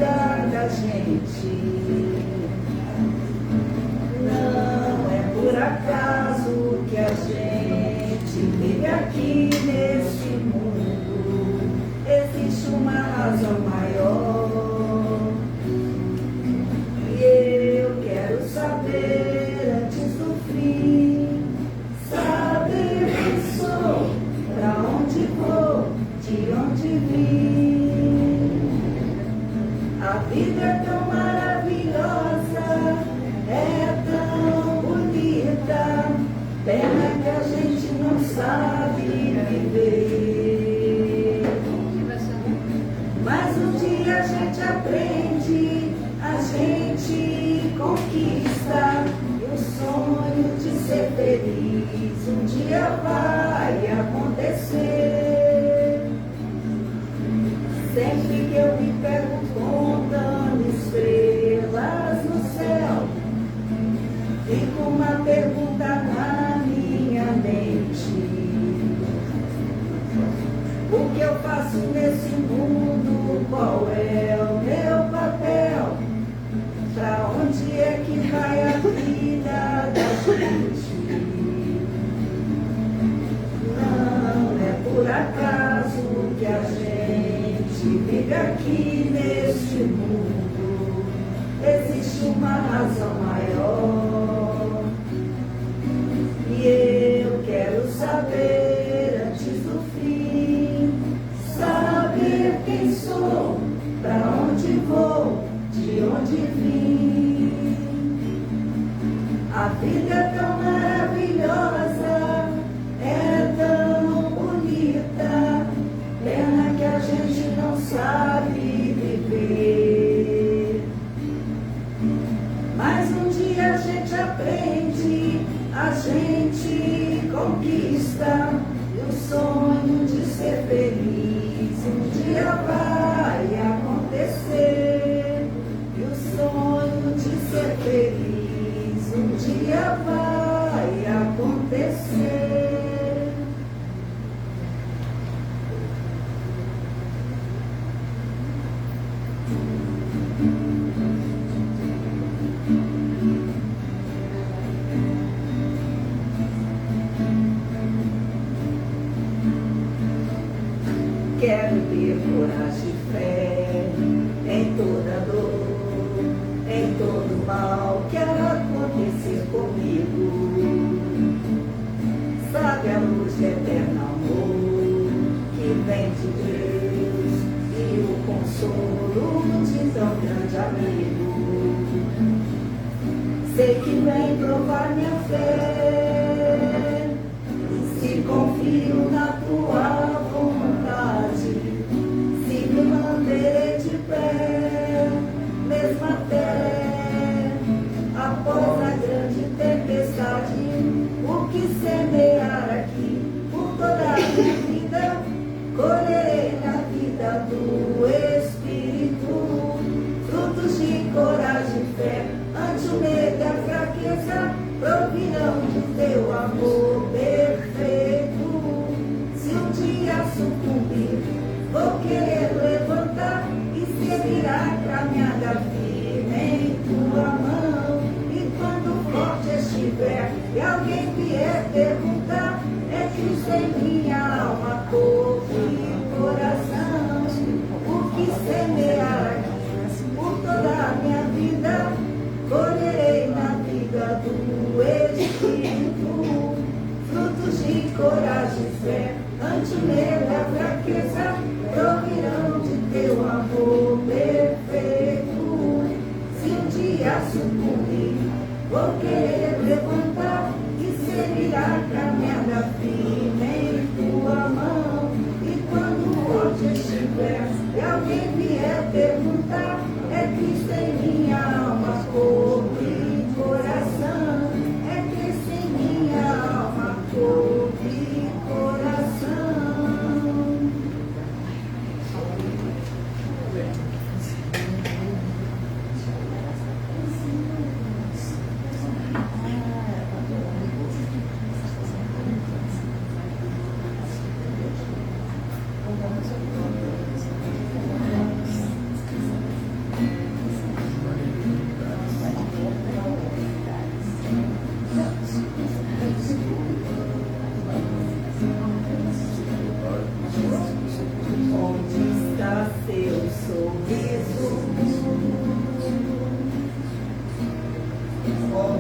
vida da gente. Não é por acaso que a gente vive aqui nesse mundo. Existe uma razão maior. E eu quero saber antes do fim, saber quem sou, pra onde vou, de onde vim. A vida é tão maravilhosa, é tão bonita, pena que a gente não sabe viver. Mas um dia a gente aprende, a gente conquista, e o sonho de ser feliz um dia vai acontecer. Sempre que eu me pego contando estrelas no céu, fica uma pergunta na minha mente: o que eu faço nesse mundo? Qual é o meu papel? Pra onde é que vai a vida da gente? Não é por acaso que a gente vive aqui neste mundo. Existe uma razão maior. E eu quero saber antes do fim, saber quem sou, pra onde vou, de onde vim. A vida é tão maravilhosa, é tão bonita, pena que a gente não sabe viver. Mas um dia a gente aprende, a gente conquista, e o sonho de ser feliz um dia vai acontecer. E o sonho de ser feliz um dia vai acontecer. Quero ter coragem e fé em toda dor, em todo mal que acontecer comigo. Sabe a luz de eterno amor que vem de Deus e o consolo de tão grande amigo. Sei que vem provar minha fé, se confio na tua vontade, se me manterei de pé, mesmo até após a grande tempestade. O que semear aqui por toda a minha vida, colherei na vida do Espírito, frutos de coragem e fé, ante o medo e a fraqueza, provirão do teu amor perfeito. Se um dia sucumbir, vou querer levantar e seguir a caminhada firme em tua mão. E quando forte estiver e alguém vier perguntar, é Cristo em minha alma, corpo e coração. O que semear aqui por toda a minha vida, colherei na vida do Espírito, frutos de coragem e fé, ante o medo e a fraqueza, provirão de teu amor perfeito. Se um dia sucumbir, vou querer levantar e seguir a caminhada firme em tua mão. E quando hoje estiver e alguém vier perguntar, é Cristo em minha alma, corpo e coração. É Cristo em minha alma, corpo e coração.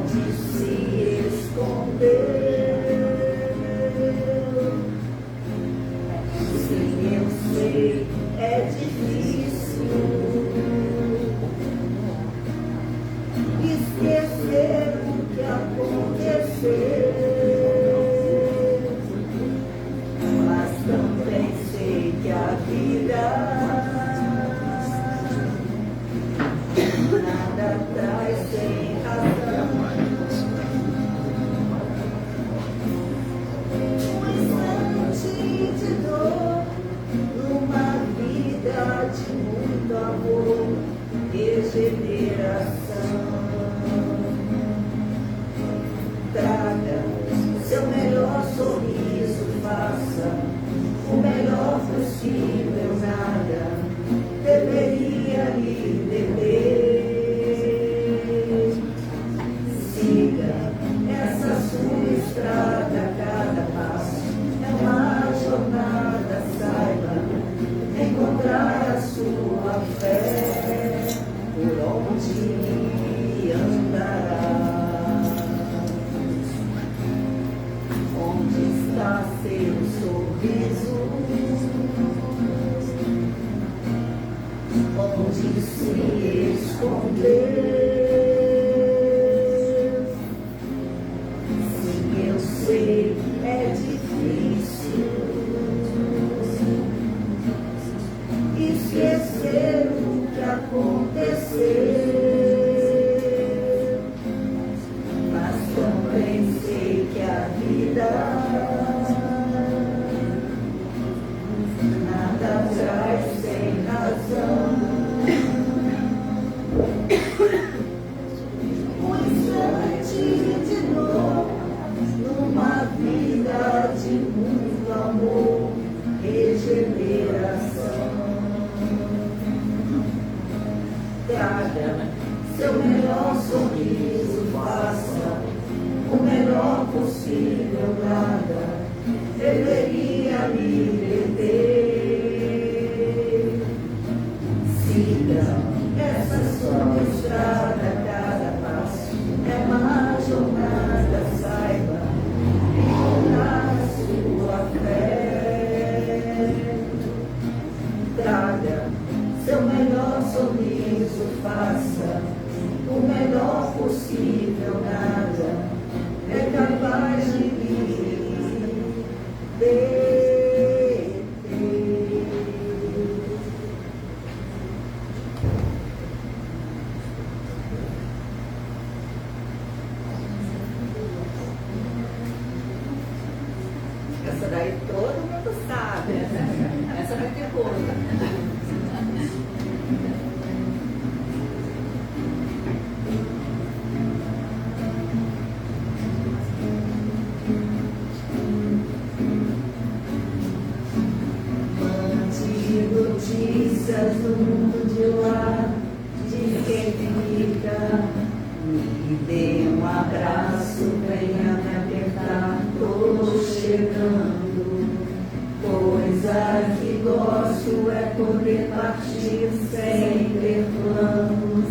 onde se escondeu. Sim, eu sei, é difícil esquecer o que aconteceu, mas também sei que a vida nada traz sem razão. Um instante de dor numa vida de muito amor, regeneração. Traga seu melhor sorriso, faça o melhor possível, nada deveria lhe deter. Siga essa sua estrada, cada passo é uma jornada, saiba encontrar a sua fé, por onde andará. Onde está seu sorriso? Onde se escondeu? Sim, eu sei, é difícil esquecer o que aconteceu, mas também sei que a vida nada traz sem razão. Um instante de dor numa vida de muito amor, regeneração. Traga seu melhor sorriso, faça o melhor possível, nada deveria me deter. Siga essa sua estrada, cada passo é uma jornada, saiba encontrar a sua fé. Traga seu melhor sorriso, faça o melhor possível, nada é capaz de lhe deter. Essa daí todo mundo sabe, essa vai ter coisa. Notícias do mundo de lá, de quem fica, me dê um abraço, venha me apertar, tô chegando. Coisa que gosto é poder partir sem ter planos.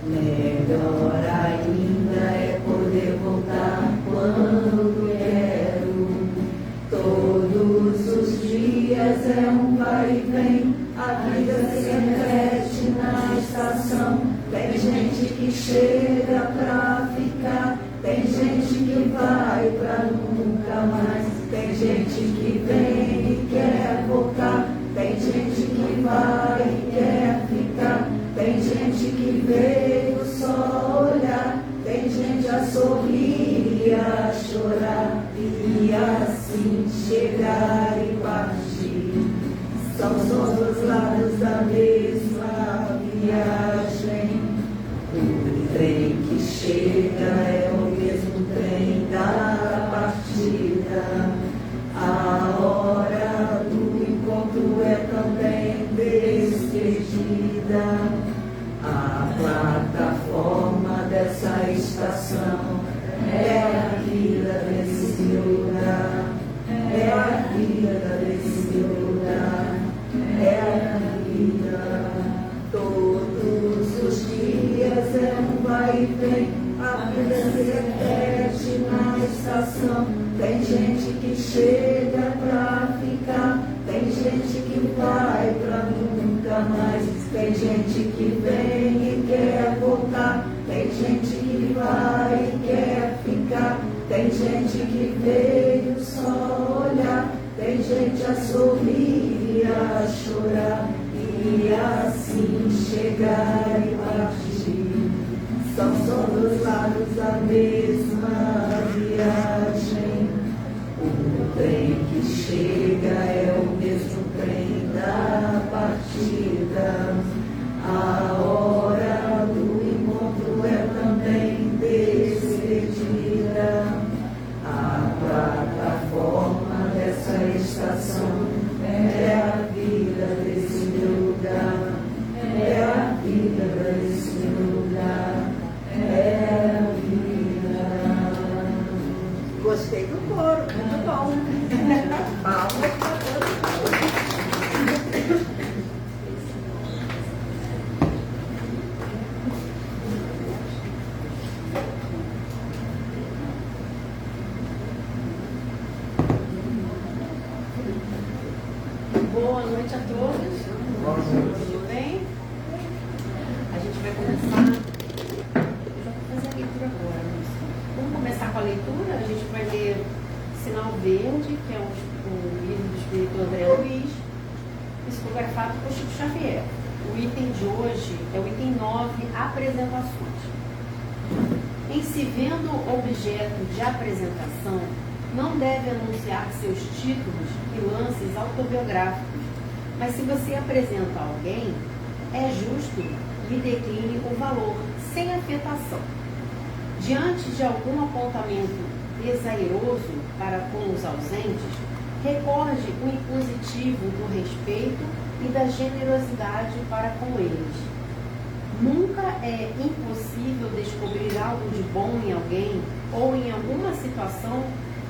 Melhor ainda é poder voltar quando quero. Todos os dias é um vai e vem, a vida se repete na estação. Tem gente que chega pra ficar, tem gente que vai pra nunca mais. Tem gente que vem e quer voltar, tem gente que vai e quer ficar. Tem gente que veio só olhar, tem gente a sorrir e a chorar, e assim chegar e partir. São só dois lados da mesma viagem. O trem que chega é o mesmo trem da partida. A hora do encontro é também despedida. A plataforma dessa estação é a vida desse lugar. É a vida desse lugar. É a vida. Todos os dias é um vai e vem. A vida se repete na estação. Tem gente que chega pra ficar, tem gente que vai pra nunca mais. Tem gente que vem e quer voltar, tem gente que vai e quer ficar. Tem gente que veio só olhar, tem gente a sorrir e a chorar, e assim chegar e partir. São só dois lados da mesma viagem. O trem que chega é o mesmo trem da partida. A hora do encontro é também despedida. A plataforma dessa estação é a vida desse lugar. É a vida desse lugar. É a vida. Gostei do coro, muito bom. Palmas para todos. Boa noite a todos. Tudo bem? A gente vai começar. Eu já vou fazer a leitura agora. Vamos começar com a leitura. A gente vai ler Sinal Verde, que é o livro do Espírito André Luiz, psicografado por Chico Xavier. O item de hoje é o item 9, apresentações. Em se vendo objeto de apresentação, não deve anunciar seus títulos e lances autobiográficos, mas se você apresenta alguém, é justo lhe decline o valor, sem afetação. Diante de algum apontamento desairoso para com os ausentes, recorde o impositivo do respeito e da generosidade para com eles. Nunca é impossível descobrir algo de bom em alguém ou em alguma situação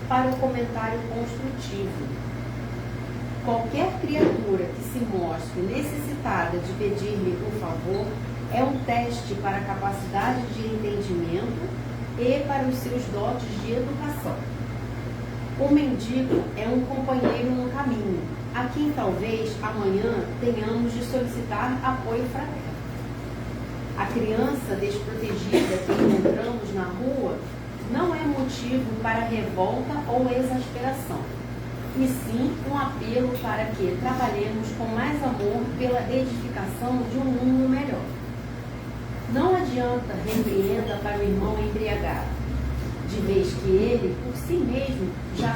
para o comentário construtivo. Qualquer criatura que se mostre necessitada de pedir-lhe um favor é um teste para a capacidade de entendimento e para os seus dotes de educação. O mendigo é um companheiro no caminho, a quem talvez amanhã tenhamos de solicitar apoio fraterno. A criança desprotegida que encontramos na rua não é motivo para revolta ou exasperação, e sim um apelo para que trabalhemos com mais amor pela edificação de um mundo melhor. Não adianta repreenda para o irmão embriagado, de vez que ele, por si mesmo, já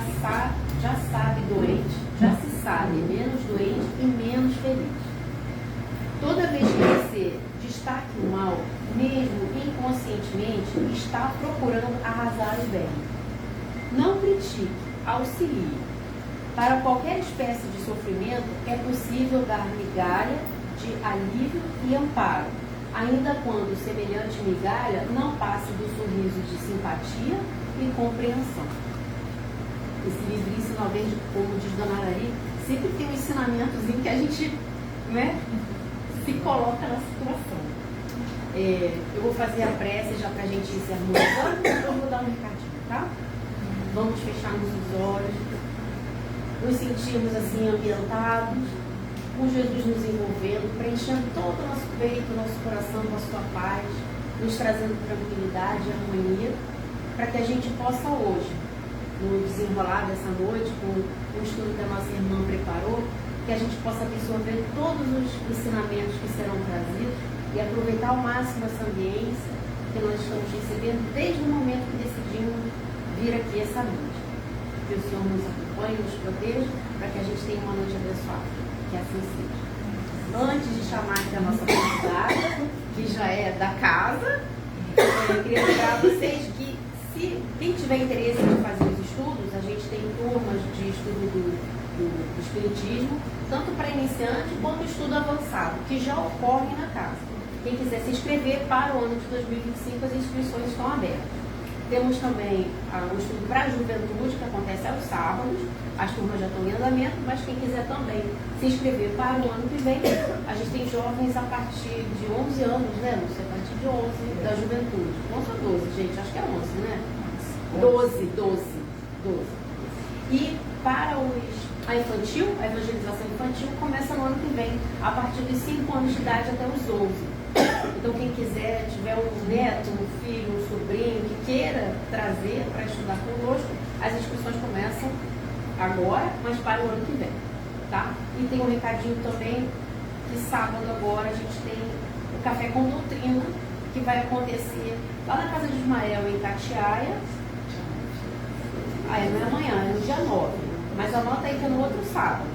sabe doente, já se sabe menos doente e menos feliz. Toda vez que você destaque o mal, mesmo inconscientemente, está procurando arrasar o bem. Não critique, auxilie. Para qualquer espécie de sofrimento, é possível dar migalha de alívio e amparo, ainda quando semelhante migalha não passe do sorriso de simpatia e compreensão. Esse livro Sinal Verde, como diz Dona Ari, sempre tem um ensinamentozinho que a gente, se coloca na situação. Eu vou fazer a prece já para a gente ir se harmonizando, depois eu vou dar um recadinho, tá? Vamos fecharmos os olhos, nos sentirmos assim ambientados, com Jesus nos envolvendo, preenchendo todo o nosso peito, nosso coração com a sua paz, nos trazendo tranquilidade e harmonia, para que a gente possa hoje, no desenrolar dessa noite, com o estudo que a nossa irmã preparou, que a gente possa absorver todos os ensinamentos que serão trazidos e aproveitar ao máximo essa ambiência que nós estamos recebendo desde o momento que decidimos vir aqui essa noite. Que o Senhor nos acompanhe, nos proteja, para que a gente tenha uma noite abençoada. Que assim seja. Antes de chamar aqui a nossa convidada, que já é da casa, eu queria lembrar a vocês que, se quem tiver interesse em fazer os estudos, a gente tem turmas de estudo do Espiritismo, tanto para iniciante quanto estudo avançado, que já ocorre na casa. Quem quiser se inscrever para o ano de 2025, as inscrições estão abertas. Temos também o estudo para a juventude, que acontece aos sábados. As turmas já estão em andamento, mas quem quiser também se inscrever para o ano que vem, a gente tem jovens a partir de 11 anos, né, Lúcia? A partir de 11 da juventude. 11 ou 12, gente? Acho que é 11, né? 12. E para a infantil, a evangelização infantil começa no ano que vem, a partir de 5 anos de idade até os 11. Então, quem quiser, tiver um neto, um filho, um sobrinho que queira trazer para estudar conosco, as inscrições começam agora, mas para o ano que vem, tá? E tem um recadinho também, que sábado agora a gente tem o Café com Doutrina, que vai acontecer lá na casa de Ismael, em Itatiaia. Não é amanhã, é no dia 9. Mas anota aí que é no outro sábado.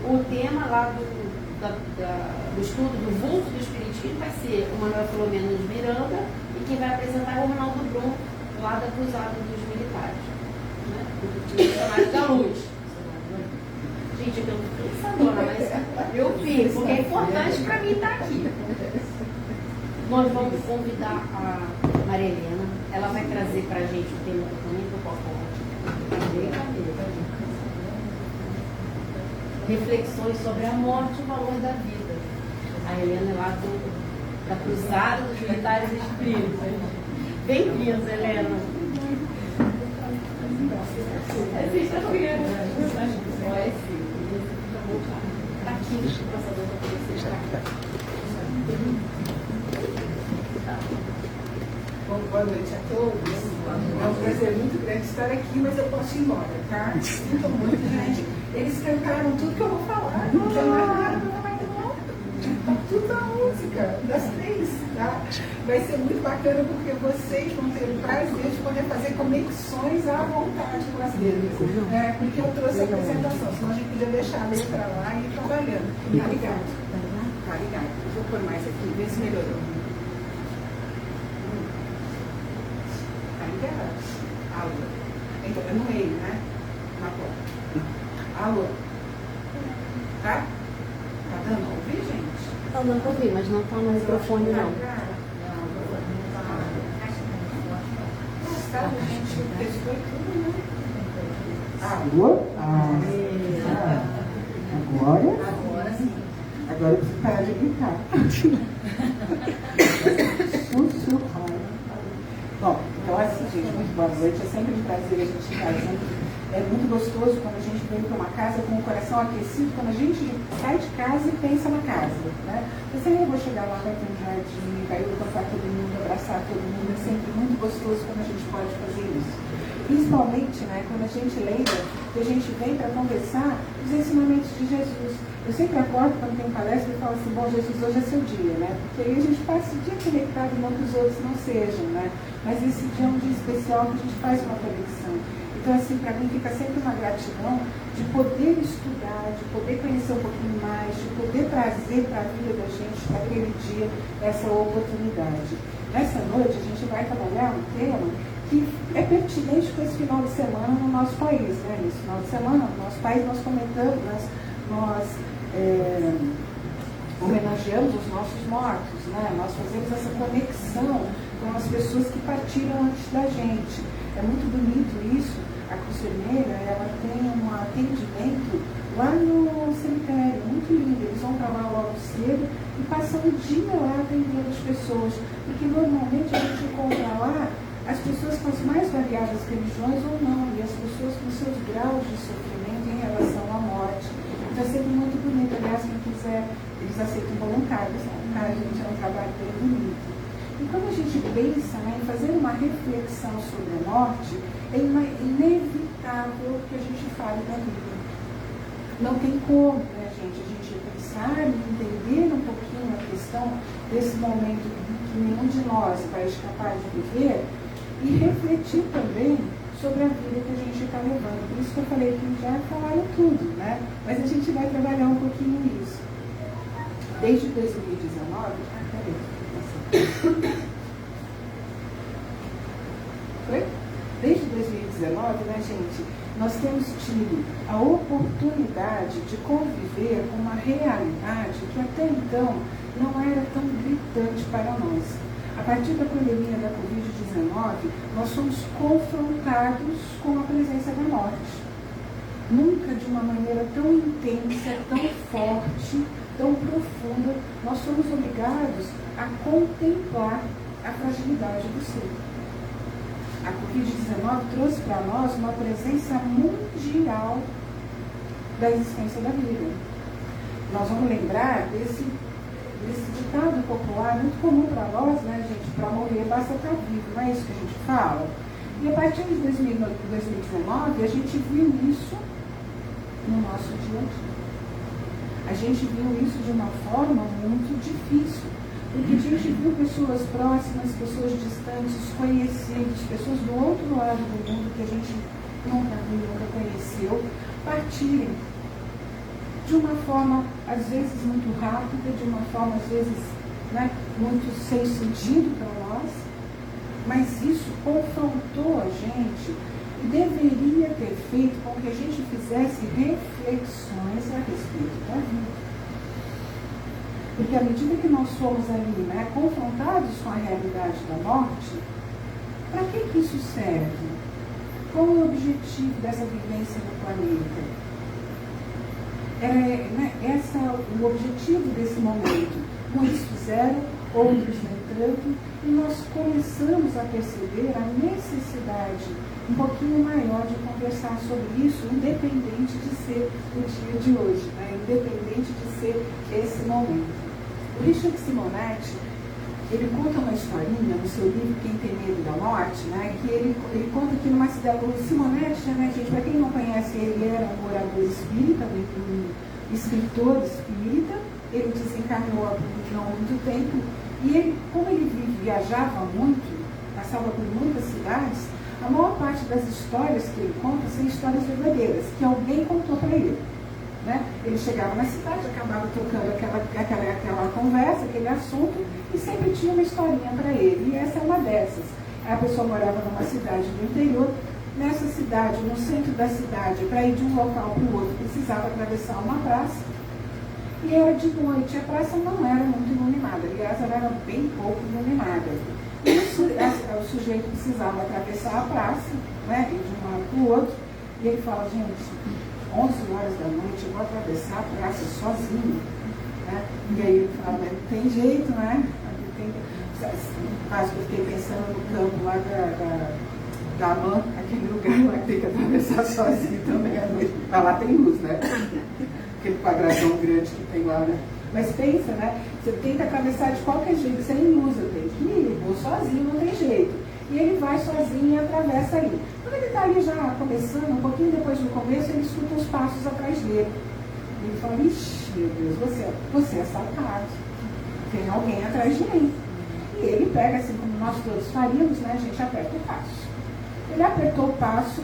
O tema lá do estudo do vulto do Espiritismo vai ser o Manuel Filomeno de Miranda, e quem vai apresentar é o Ronaldo Brum, lá da Cruzada dos Militares, né? Do Missionário da Luz. Gente, eu tô pensadora, mas eu fiz, porque é importante para mim estar aqui. Nós vamos convidar a Maria Helena, ela vai trazer para a gente o tema do Copom. Reflexões sobre a morte e o valor da vida. A Helena é lá da Cruzada dos Militares Espíritos. Bem-vindos, Helena. É sexta-feira. Está aqui o passador para vocês. Bom, boa noite a todos. É um prazer muito grande estar aqui, mas eu posso ir embora, tá? Sinto muito, gente. Eles cantaram tudo que eu vou falar. Não tem mais nada para falar, não. Tá tudo da música, das 3, tá? Vai ser muito bacana porque vocês vão ter o prazer de poder fazer conexões à vontade com as letras. Porque eu trouxe a apresentação, senão a gente podia deixar a letra lá e ir trabalhando. Tá ligado? Tá ligado. Vou pôr mais aqui, ver se melhorou. Alô. Então, é no meio, né? Na porta. Alô. Tá? Tá dando pra ouvir, gente? Tá dando para ouvir, mas não tá no microfone, não. Tá, gente, testou tudo, né? Alô? Agora? Agora sim. Agora você para de gritar. Sussurrar. Bom, então assim, gente, muito boa noite. É sempre um prazer a gente estar junto. É muito gostoso quando a gente vem para uma casa com o coração aquecido, quando a gente sai de casa e pensa na casa, né? Eu vou chegar lá, vai ter um jardim, vai eu encontrar todo mundo, abraçar todo mundo. É sempre muito gostoso quando a gente pode fazer isso. Principalmente, né, quando a gente lembra que a gente vem para conversar os ensinamentos de Jesus. Eu sempre acordo quando tem palestra e falo assim, bom, Jesus, hoje é seu dia, né? Porque aí a gente passa o dia conectado, não que os outros não sejam, né? Mas esse dia é um dia especial que a gente faz uma conexão. Então, assim, para mim fica sempre uma gratidão de poder estudar, de poder conhecer um pouquinho mais, de poder trazer para a vida da gente, naquele dia, essa oportunidade. Nessa noite, a gente vai trabalhar um tema que é pertinente com esse final de semana no nosso país, né? Nesse final de semana, no nosso país, nós comentamos, nós homenageamos os nossos mortos, né? Nós fazemos essa conexão com as pessoas que partiram antes da gente. É muito bonito isso. A Cruz Vermelha, ela tem um atendimento lá no cemitério, muito lindo. Eles vão para lá logo cedo e passam o dia lá atendendo as pessoas, porque normalmente a gente encontra lá as pessoas com as mais variadas religiões ou não, e as pessoas com seus graus de sofrimento em relação à morte. Então é sempre muito bonito. Aliás, quem quiser, eles aceitam voluntários, a gente é um trabalho bem bonito. E quando a gente pensa, né, em fazer uma reflexão sobre a morte, é inevitável que a gente fale da vida. Não tem como, né, gente, a gente pensar e entender um pouquinho a questão desse momento que nenhum de nós vai escapar de viver e refletir também sobre a vida que a gente está levando. Por isso que eu falei que já falaram tudo, né? Mas a gente vai trabalhar um pouquinho nisso. Desde 2019, Foi? Desde 2019, né, gente, nós temos tido a oportunidade de conviver com uma realidade que até então não era tão gritante para nós. A partir da pandemia da Covid-19, nós somos confrontados com a presença da morte. Nunca de uma maneira tão intensa, tão forte, tão profunda, nós somos obrigados a contemplar a fragilidade do ser. A Covid-19 trouxe para nós uma presença mundial da existência da vida. Nós vamos lembrar desse ditado popular muito comum para nós, né, gente? Para morrer basta estar vivo, não é isso que a gente fala? E a partir de 2019, a gente viu isso no nosso dia a dia. A gente viu isso de uma forma muito difícil, porque a gente viu pessoas próximas, pessoas distantes, conhecidos, pessoas do outro lado do mundo que a gente nunca viu, nunca conheceu, partirem de uma forma, às vezes, muito rápida, de uma forma, às vezes, né, muito sem sentido para nós, mas isso confrontou a gente e deveria ter feito com que a gente fizesse reflexões a respeito da vida. Porque à medida que nós fomos ali, né, confrontados com a realidade da morte, para que isso serve? Qual é o objetivo dessa vivência no planeta? O objetivo desse momento. Muitos fizeram, outros nem tanto, e nós começamos a perceber a necessidade um pouquinho maior de conversar sobre isso, independente de ser o dia de hoje, né? Independente de ser esse momento. O Richard Simonetti, ele conta uma historinha no seu livro Quem Tem Medo da Morte, né? Que ele conta que numa cidade, o Simonetti, né, gente, para quem não conhece, ele era um orador espírita, um escritor espírita, ele desencarnou há não muito tempo, e ele, como ele viajava muito, passava por muitas cidades, a maior parte das histórias que ele conta são histórias verdadeiras, que alguém contou para ele. Né? Ele chegava na cidade, acabava tocando aquela conversa, aquele assunto, e sempre tinha uma historinha para ele, e essa é uma dessas. A pessoa morava numa cidade do interior, nessa cidade, no centro da cidade, para ir de um local para o outro, precisava atravessar uma praça, e era de noite, a praça não era muito iluminada, aliás, ela era bem pouco iluminada. E o sujeito precisava atravessar a praça, né, ir de um lado para o outro, e ele fala, gente, 11 horas da noite, eu vou atravessar a praça sozinho. Né? E aí ele fala, mas não tem jeito, né? Quase que eu fiquei pensando no campo lá da Amã, aquele lugar lá que tem que atravessar sozinho também à noite. Mas lá tem luz, né? Aquele quadradão grande que tem lá, né? Mas pensa, né? Você tem que atravessar de qualquer jeito, sem luz, eu tenho que ir, vou sozinho, não tem jeito. E ele vai sozinho e atravessa ali. Quando ele está ali já começando, um pouquinho depois do começo, ele escuta uns passos atrás dele. E ele fala, ixi, meu Deus, você é assaltado. Tem alguém atrás de mim. E ele pega, assim como nós todos faríamos, né? A gente aperta o passo. Ele apertou o passo,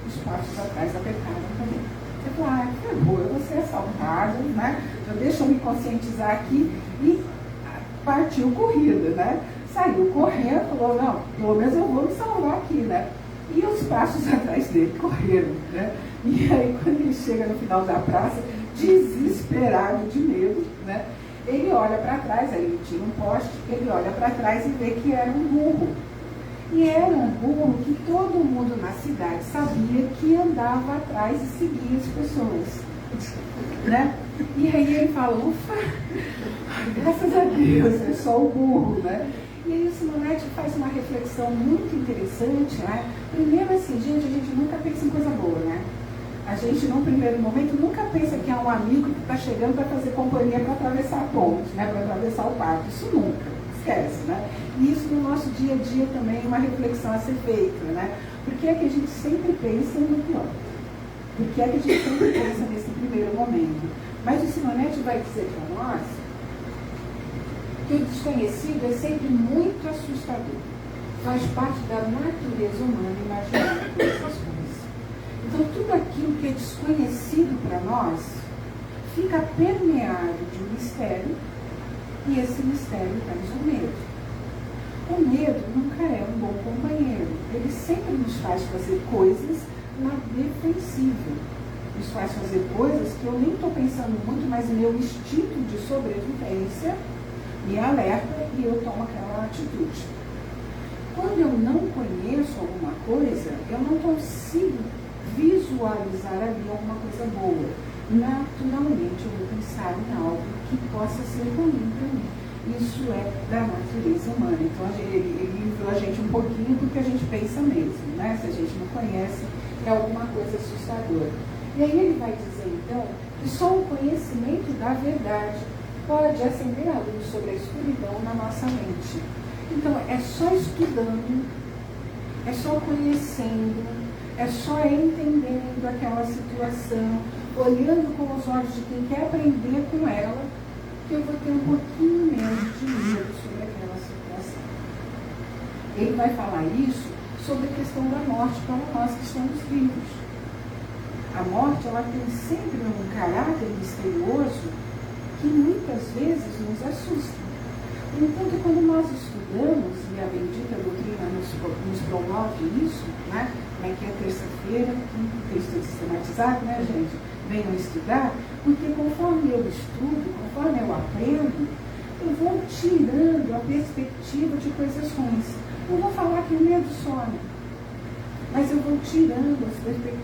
os passos atrás apertaram também. Você fala, ferrou, eu vou ser assaltado, né? Já deixa eu me conscientizar aqui e partiu corrida, né? Saiu correndo, falou, não, pelo menos eu vou me salvar aqui, né? E os passos atrás dele correram, né? E aí, quando ele chega no final da praça, desesperado de medo, né? Ele olha para trás, aí ele tira um poste, ele olha para trás e vê que era um burro. E era um burro que todo mundo na cidade sabia que andava atrás e seguia as pessoas, né? E aí ele fala, ufa, graças a Deus, é só o burro, né? E aí o Simonetti faz uma reflexão muito interessante, né? Primeiro assim, gente, a gente nunca pensa em coisa boa, né? A gente, num primeiro momento, nunca pensa que é um amigo que está chegando para fazer companhia para atravessar a ponte, né? Para atravessar o parque. Isso nunca, esquece, né? E isso no nosso dia a dia também é uma reflexão a ser feita, né? Por que é que a gente sempre pensa no pior? Por que é que a gente sempre pensa nesse primeiro momento? Mas o Simonetti vai dizer para nós que o desconhecido é sempre muito assustador. Faz parte da natureza humana imaginar essas coisas. Então, tudo aquilo que é desconhecido para nós fica permeado de um mistério, e esse mistério traz o medo. O medo nunca é um bom companheiro. Ele sempre nos faz fazer coisas na defensiva. Nos faz fazer coisas que eu nem estou pensando muito, mas meu instinto de sobrevivência me alerta e eu tomo aquela atitude. Quando eu não conheço alguma coisa, eu não consigo visualizar ali alguma coisa boa. Naturalmente eu vou pensar em algo que possa ser ruim para mim. Isso é da natureza humana. Então ele livrou a gente um pouquinho do que a gente pensa mesmo, né? Se a gente não conhece, é alguma coisa assustadora. E aí ele vai dizer então que só o conhecimento da verdade pode acender a luz sobre a escuridão na nossa mente. Então é só estudando, é só conhecendo, é só entendendo aquela situação, olhando com os olhos de quem quer aprender com ela, que eu vou ter um pouquinho menos de medo sobre aquela situação. Ele vai falar isso sobre a questão da morte para nós que estamos vivos. A morte, ela tem sempre um caráter misterioso que muitas vezes nos assusta. No entanto, quando nós estudamos, e a bendita doutrina nos promove isso, né? Como é que é terça-feira, tem estudo sistematizado, né, gente? Venham estudar, porque conforme eu estudo, conforme eu aprendo, eu vou tirando a perspectiva de coisas ruins. Não vou falar que o medo some, mas eu vou tirando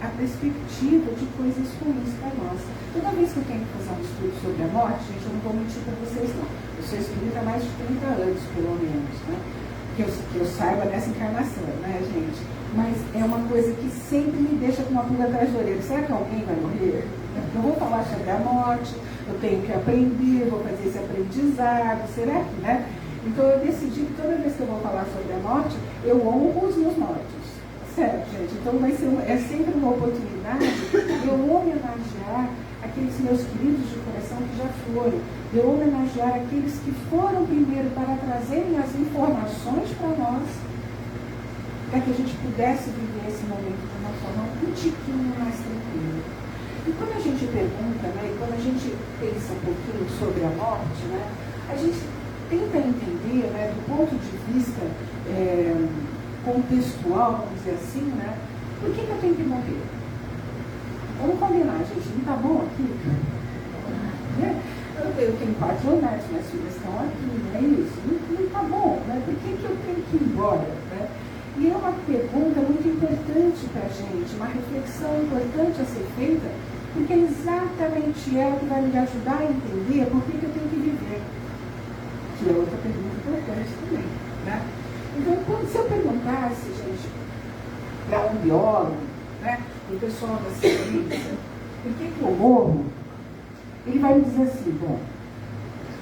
a perspectiva de coisas ruins para nós. Toda vez que eu tenho que fazer um estudo sobre a morte, gente, eu não vou mentir para vocês não. Eu sou espírita há mais de 30 anos, pelo menos, né? Que eu saiba nessa encarnação, né, gente? Mas é uma coisa que sempre me deixa com uma pulga atrás da orelha. Será que alguém vai morrer? Eu vou falar sobre a morte, eu tenho que aprender, vou fazer esse aprendizado, será que, né? Então eu decidi que toda vez que eu vou falar sobre a morte, eu honro os meus mortos. Certo, gente? Então vai ser é sempre uma oportunidade de eu homenagear aqueles meus queridos de coração que já foram, de eu homenagear aqueles que foram primeiro para trazerem as informações para nós, para que a gente pudesse viver esse momento de uma forma um tiquinho mais tranquila. E quando a gente pergunta, né, e quando a gente pensa um pouquinho sobre a morte, né, a gente tenta entender, né, do ponto de vista contextual, vamos dizer assim, né, por que eu tenho que morrer? Vamos combinar, gente, não está bom aqui? Né? Eu tenho 4 netos, minhas filhas estão aqui, não é isso? Não está bom, né? Por que eu tenho que ir embora? Né? E é uma pergunta muito importante para a gente, uma reflexão importante a ser feita, porque é exatamente ela que vai me ajudar a entender por que eu tenho que viver. Que é outra pergunta importante também. Né? Então, se eu perguntasse, gente, para um biólogo, né, o pessoal da ciência, por que eu morro? Ele vai me dizer assim, bom,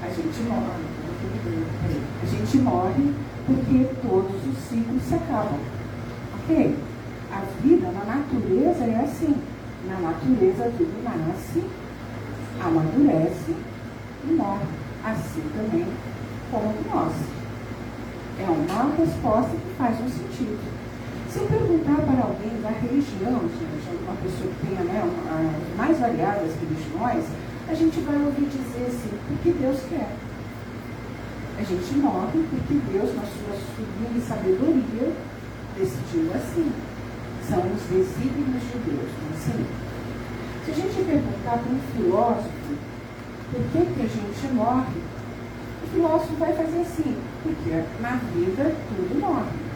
a gente morre. A gente morre porque todos os ciclos se acabam. Ok? A vida na natureza é assim. Na natureza tudo nasce, amadurece e morre. Assim também como nós. É uma resposta que faz um sentido. Se eu perguntar para alguém da religião, gente, uma pessoa que tenha, né, as mais variadas religiões, a gente vai ouvir dizer assim, porque Deus quer. A gente morre porque Deus, na sua sublime sabedoria, decidiu assim. São os desígnios de Deus, não é assim? Se a gente perguntar para um filósofo por que a gente morre, o filósofo vai fazer assim, porque na vida tudo morre.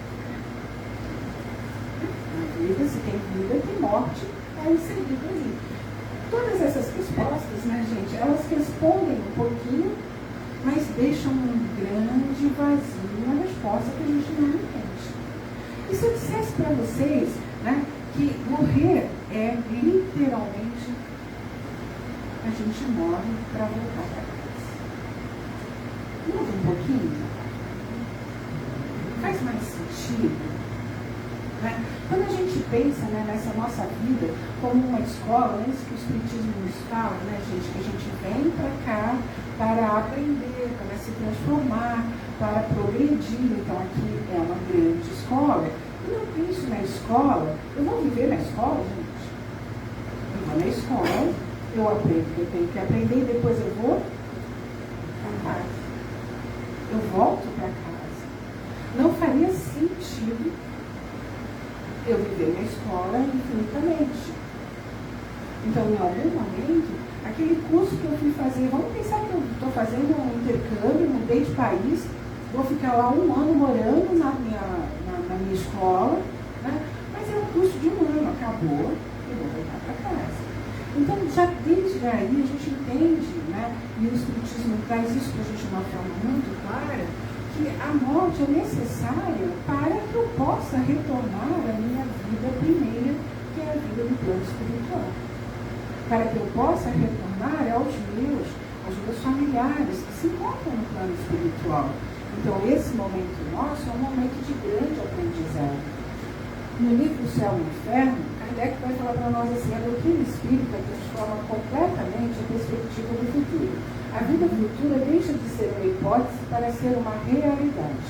Na vida, se tem vida, tem morte, é inserido ali. Todas essas respostas, né, gente, elas respondem um pouquinho, mas deixam um grande vazio na resposta que a gente não entende. E se eu dissesse para vocês, né, que morrer é literalmente a gente morre para voltar para casa. Muda um pouquinho? Faz mais sentido? Né? Quando a gente pensa, né, nessa nossa vida como uma escola, é isso que o Espiritismo nos fala, né, gente, que a gente vem para cá para aprender, para se transformar, para progredir. Então aqui é uma grande escola. E eu penso na escola, eu vou viver na escola, gente. Eu vou na escola, eu aprendo o que eu tenho que aprender e depois eu vou para casa. Eu volto para casa. Não faria sentido eu viver na escola infinitamente. Então, em algum momento, aquele curso que eu fui fazer, vamos pensar que eu estou fazendo um intercâmbio, mudei de país, vou ficar lá 1 ano morando na minha escola, né? Mas é um curso de 1 ano, acabou, eu vou voltar para casa. Então, já desde aí a gente entende, né? E o Espiritismo traz isso para a gente de uma forma muito clara, que a morte é necessária para que eu possa retornar à minha vida primeira, que é a vida do plano espiritual. Para que eu possa retornar aos meus familiares que se encontram no plano espiritual. Então, esse momento nosso é um momento de grande aprendizado. No livro Céu e Inferno, Kardec vai falar para nós assim: a doutrina espírita transforma completamente a perspectiva do futuro. A vida futura deixa de ser uma hipótese para ser uma realidade.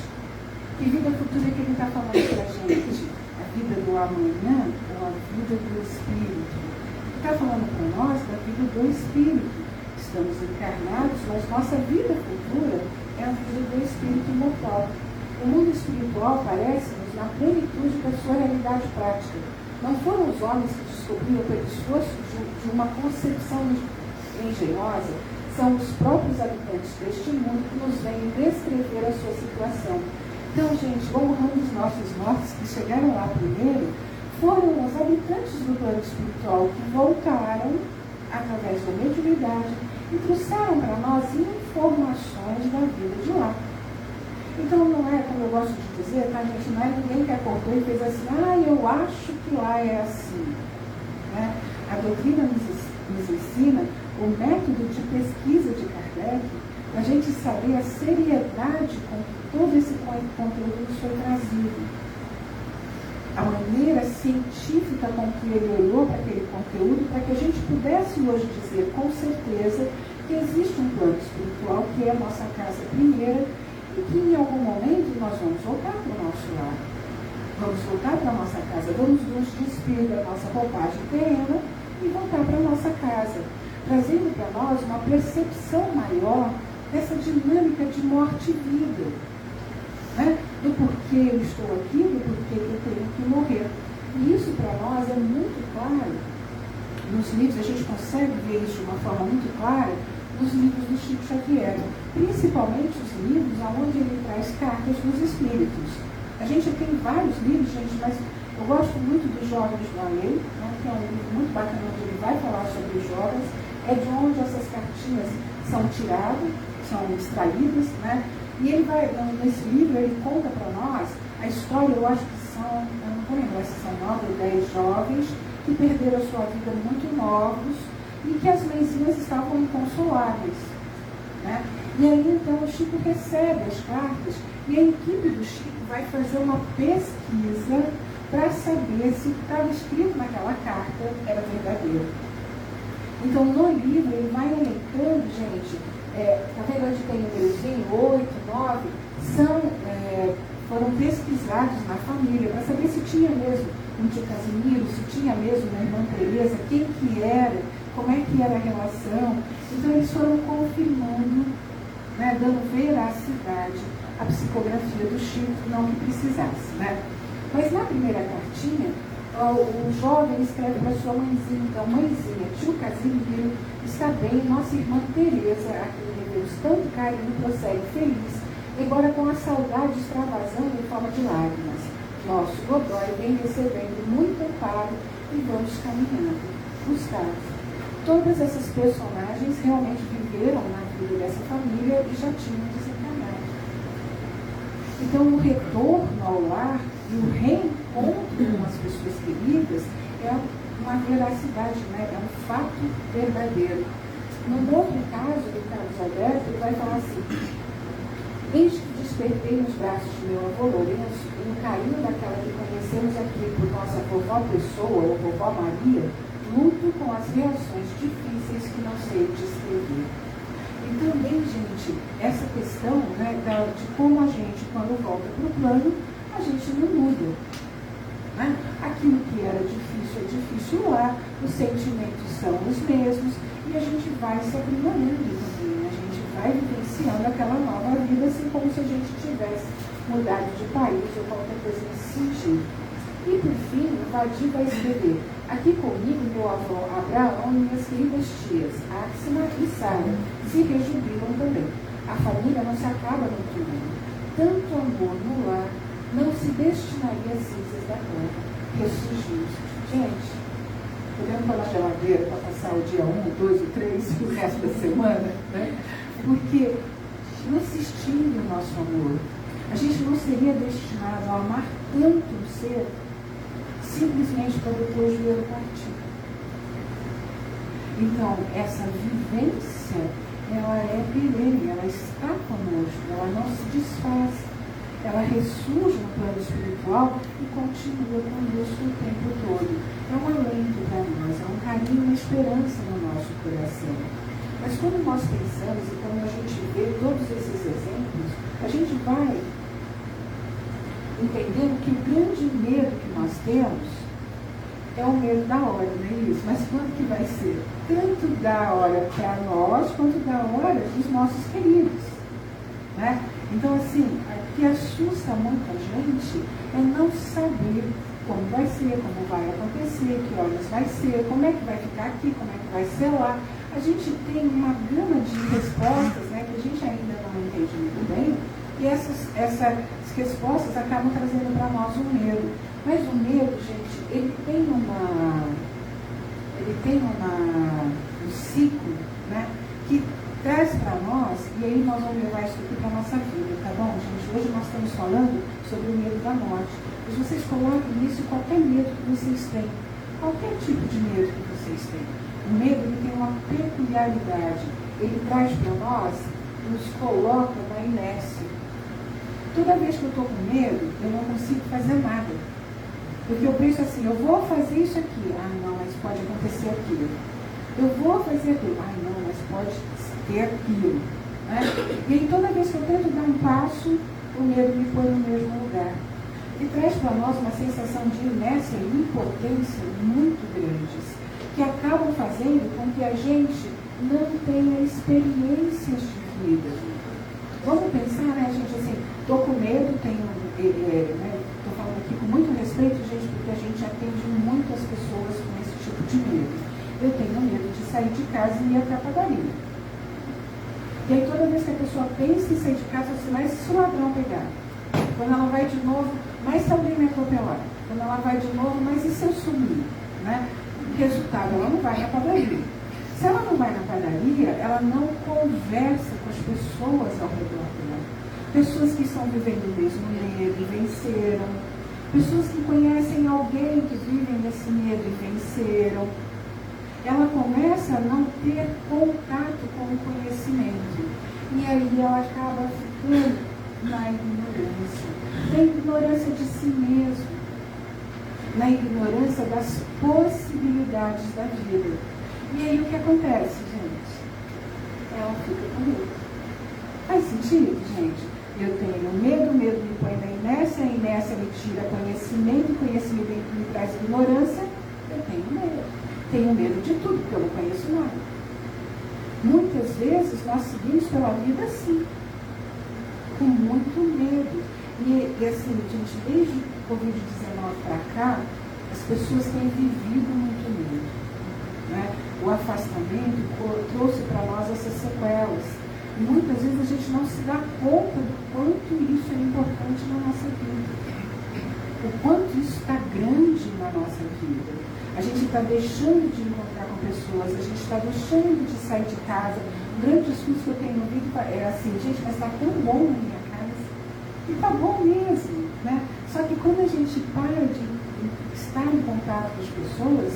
Que vida futura é que ele está falando para a gente? A vida do amanhã ou a vida do espírito? Ele está falando para nós da vida do espírito. Estamos encarnados, mas nossa vida futura é a vida do espírito imortal. O mundo espiritual parece-nos na plenitude da sua realidade prática. Não foram os homens que descobriram pelo esforço de uma concepção engenhosa, são os próprios habitantes deste mundo que nos vêm descrever a sua situação. Então, gente, honrando os nossos mortos que chegaram lá primeiro, foram os habitantes do plano espiritual que voltaram, através da mediunidade, e trouxeram para nós informações da vida de lá. Então, não é, como eu gosto de dizer, tá, gente, não é ninguém que acordou e fez assim: eu acho que lá é assim. Né? A doutrina nos ensina o método de pesquisa de Kardec, a gente saber a seriedade com que todo esse conteúdo nos foi trazido. A maneira científica com que ele olhou para aquele conteúdo, para que a gente pudesse hoje dizer com certeza que existe um plano espiritual que é a nossa casa primeira e que em algum momento nós vamos voltar para o nosso lar. Vamos voltar para a nossa casa, vamos nos despir da nossa roupagem terrena e voltar para a nossa casa, trazendo para nós uma percepção maior dessa dinâmica de morte e vida, né? Do porquê eu estou aqui, do porquê eu tenho que morrer. E isso para nós é muito claro. Nos livros, a gente consegue ver isso de uma forma muito clara nos livros do Chico Xavier, principalmente os livros onde ele traz cartas dos espíritos. A gente tem vários livros, gente, mas eu gosto muito dos Jovens do Além, né, que é um livro muito bacana onde ele vai falar sobre os jovens, é de onde essas cartinhas são tiradas, são extraídas, né? E ele vai, nesse livro, ele conta para nós a história, eu acho que são, eu não vou lembrar se são 9 ou 10 jovens que perderam a sua vida muito novos e que as mãezinhas estavam inconsoláveis, né? E aí, então, o Chico recebe as cartas e a equipe do Chico vai fazer uma pesquisa para saber se o que estava escrito naquela carta era verdadeiro. Então, no livro, ele vai elencando, gente, tá vendo onde tem o númerozinho, 8, 9, foram pesquisados na família para saber se tinha mesmo um tio Casimiro, se tinha mesmo uma irmã Teresa, quem que era, como é que era a relação. Então, eles foram confirmando, né, dando veracidade à psicografia do Chico, não que precisasse, né? Mas na primeira cartinha, o jovem escreve para sua mãezinha: então, mãezinha, tio Casimiro está bem, nossa irmã Teresa, a quem devemos tanto carinho, prossegue feliz, embora com a saudade extravasando em forma de lágrimas. Nosso Godoy vem recebendo muito amparo e vamos caminhando. Gustavo. Todas essas personagens realmente viveram na vida dessa família e já tinham desencarnado. Então, o retorno ao lar e o reencontro com as pessoas queridas é uma veracidade, né? É um fato verdadeiro. No outro caso, do Carlos Alberto, ele vai falar assim: desde que despertei nos braços de meu avô Lourenço, e no carinho daquela que conhecemos aqui por nossa vovó Pessoa ou vovó Maria, luto com as reações difíceis que não sei descrever. E também, gente, essa questão, né, de como a gente, quando volta para o plano, a gente não muda. Né? Aquilo que era difícil é difícil lá, os sentimentos são os mesmos, e a gente vai se aprimorando também, a gente vai vivenciando aquela nova vida, assim como se a gente tivesse mudado de país ou qualquer coisa nesse sentido. E por fim, o Vadir vai escrever: aqui comigo meu avô Abraão e minhas queridas tias, Áxima e Sara, se rejubilam também. A família não se acaba no túmulo. tanto amor no lar não se destinaria às cinzas da terra. Ressurgiu. Gente, podemos falar geladeira para passar o dia 1, 2 e 3 e o resto da semana, né? Porque não se extingue o nosso amor. A gente não seria destinado a amar tanto um ser simplesmente para depois vê-lo partir. Então, essa vivência, ela é perene, ela está conosco, ela não se desfaz, ela ressurge no plano espiritual e continua conosco o tempo todo. É um alento para nós, é um carinho, uma esperança no nosso coração. Mas quando nós pensamos e quando a gente vê todos esses exemplos, a gente vai entendendo que o grande medo que nós temos é o medo da hora, não é isso? Mas quando que vai ser? Tanto da hora para nós, quanto da hora dos nossos queridos, né? Então, assim, o que assusta muito a gente é não saber como vai ser, como vai acontecer, que horas vai ser, como é que vai ficar aqui, como é que vai ser lá. A gente tem uma gama de respostas, né, que a gente ainda não entende muito bem, e essas respostas acabam trazendo para nós um medo. Mas o medo, gente, ele tem um ciclo, né, que traz para nós, e aí nós vamos levar isso aqui para a nossa vida, tá bom, gente? Hoje nós estamos falando sobre o medo da morte. Mas vocês coloquem nisso qualquer medo que vocês têm, qualquer tipo de medo que vocês têm. O medo, ele tem uma peculiaridade, ele traz para nós, nos coloca na inércia. Toda vez que eu estou com medo, eu não consigo fazer nada. Porque eu penso assim, eu vou fazer isso aqui. Ah, não, mas pode acontecer aquilo. Eu vou fazer aquilo. Ah, não, mas pode ter aquilo. Né? E aí, toda vez que eu tento dar um passo, o medo me põe no mesmo lugar. E traz para nós uma sensação de inércia e impotência muito grandes, que acabam fazendo com que a gente não tenha experiências de vida. Vamos pensar, né, gente, assim, estou com medo, estou falando aqui com muito respeito, gente, porque a gente atende muitas pessoas com esse tipo de medo. Eu tenho medo de sair de casa e ir até a padaria. E aí toda vez que a pessoa pensa em sair de casa, assim, mas se o ladrão pegar? Quando ela vai de novo, mas se alguém me atropelar? Quando ela vai de novo, mas e se eu sumir? Né? Resultado, ela não vai na padaria. Se ela não vai na padaria, ela não conversa com as pessoas ao redor dela. Pessoas que estão vivendo o mesmo medo, venceram. Pessoas que conhecem alguém que vive nesse medo e venceram. Ela começa a não ter contato com o conhecimento. E aí ela acaba ficando na ignorância. Na ignorância de si mesmo. Na ignorância das possibilidades da vida. E aí o que acontece, gente? Ela fica com medo. Faz sentido, gente? Eu tenho medo, o medo me põe na inércia, a inércia me tira conhecimento, o conhecimento me traz ignorância, eu tenho medo. Tenho medo de tudo, porque eu não conheço nada. Muitas vezes nós seguimos pela vida assim, com muito medo. E assim, gente, desde o Covid-19 para cá, as pessoas têm vivido muito medo. Né? O afastamento trouxe para nós essas sequelas. E muitas vezes a gente não se dá conta do quanto isso é importante na nossa vida. O quanto isso está grande na nossa vida. A gente está deixando de encontrar com pessoas, a gente está deixando de sair de casa. Um grande discurso que eu tenho ouvido é assim, gente, mas está tão bom na minha casa. E está bom mesmo. Né? Só que quando a gente para de estar em contato com as pessoas,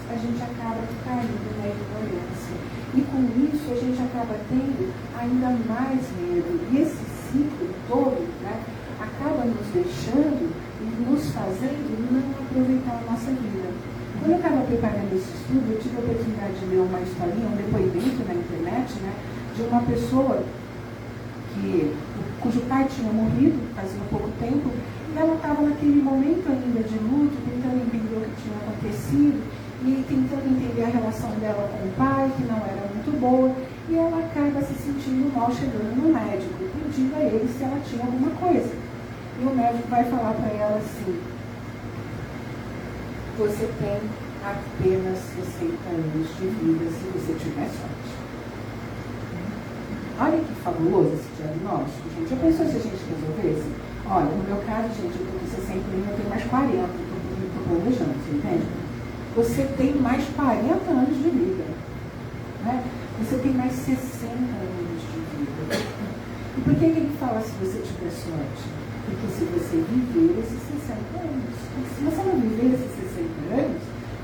a gente acaba caindo na ignorância. E com isso a gente acaba tendo ainda mais medo. E esse ciclo todo, né, acaba nos deixando e nos fazendo não aproveitar a nossa vida. Quando eu estava preparando esse estudo, eu tive a oportunidade de ler uma historinha, um depoimento na internet, né, de uma pessoa cujo pai tinha morrido fazia pouco tempo, e ela estava naquele momento ainda de luto, tentando entender o que tinha acontecido, e tentando entender a relação dela com o pai, que não era muito boa, e ela acaba se sentindo mal chegando no médico, pedindo a ele se ela tinha alguma coisa. E o médico vai falar para ela assim, você tem apenas 60 anos de vida se você tiver sorte. Olha que fabuloso esse diagnóstico, gente. Já pensou se a gente resolvesse? Olha, no meu caso, gente, eu estou com 61, eu tenho mais 40, estou planejando, você entende? Você tem mais 40 anos de vida, né? Você tem mais 60 anos de vida. E por que ele fala se você tiver sorte? Porque se você viver esses 60 anos, se você não viver esses 60 anos,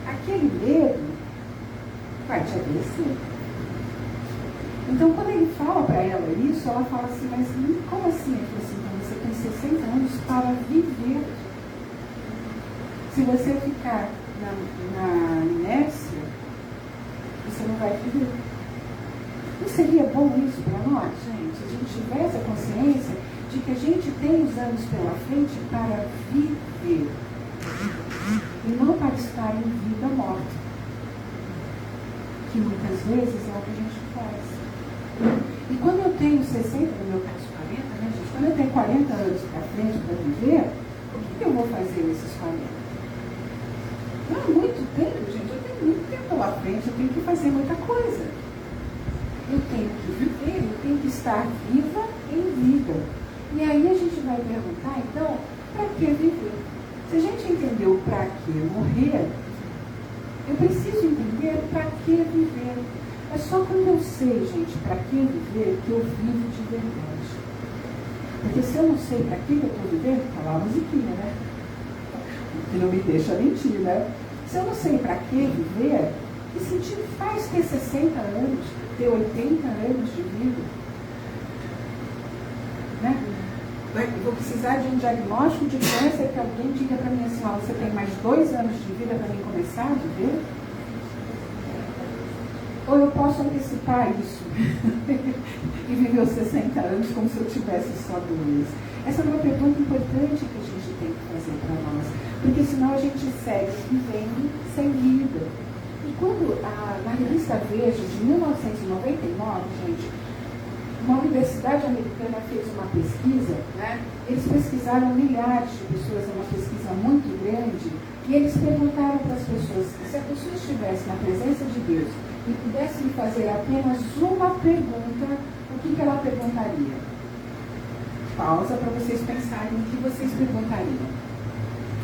aquele medo vai te adoecer. Então, quando ele fala para ela isso, ela fala assim, mas como assim? Ele falou assim, então você tem 60 anos para viver. Se você ficar na inércia, você não vai viver. Não seria bom isso para nós, gente? A gente tivesse a consciência de que a gente tem os anos pela frente para viver. E não para estar em vida morta. Que muitas vezes é o que a gente faz. E quando eu tenho 60, no meu caso 40, né, gente? Quando eu tenho 40 anos para frente para viver, o que eu vou fazer nesses 40? Não é muito tempo, gente. Eu tenho muito tempo pela frente, eu tenho que fazer muita coisa. Eu tenho que viver, eu tenho que estar viva em vida. E aí a gente vai perguntar, então, para que viver? Se a gente entendeu para que morrer, eu preciso entender para que viver. É só quando eu sei, gente, para que viver, que eu vivo de verdade. Porque se eu não sei para que eu estou vivendo, está lá a musiquinha, né? Que não me deixa mentir, né? Se eu não sei para que viver, que sentido faz ter 60 anos, ter 80 anos de vida? Né? Eu vou precisar de um diagnóstico de câncer que alguém diga para mim assim, ó, você tem mais 2 anos de vida para mim começar a viver? Ou eu posso antecipar isso e viver os 60 anos como se eu tivesse só 2? Essa é uma pergunta importante que a gente tem que fazer para nós, porque senão a gente segue vivendo sem vida. E quando na revista Veja, de 1999, gente, uma universidade americana fez uma pesquisa, né? Eles pesquisaram milhares de pessoas, é uma pesquisa muito grande, e eles perguntaram para as pessoas, se a pessoa estivesse na presença de Deus e pudesse lhe fazer apenas uma pergunta, o que ela perguntaria? Pausa para vocês pensarem o que vocês perguntariam.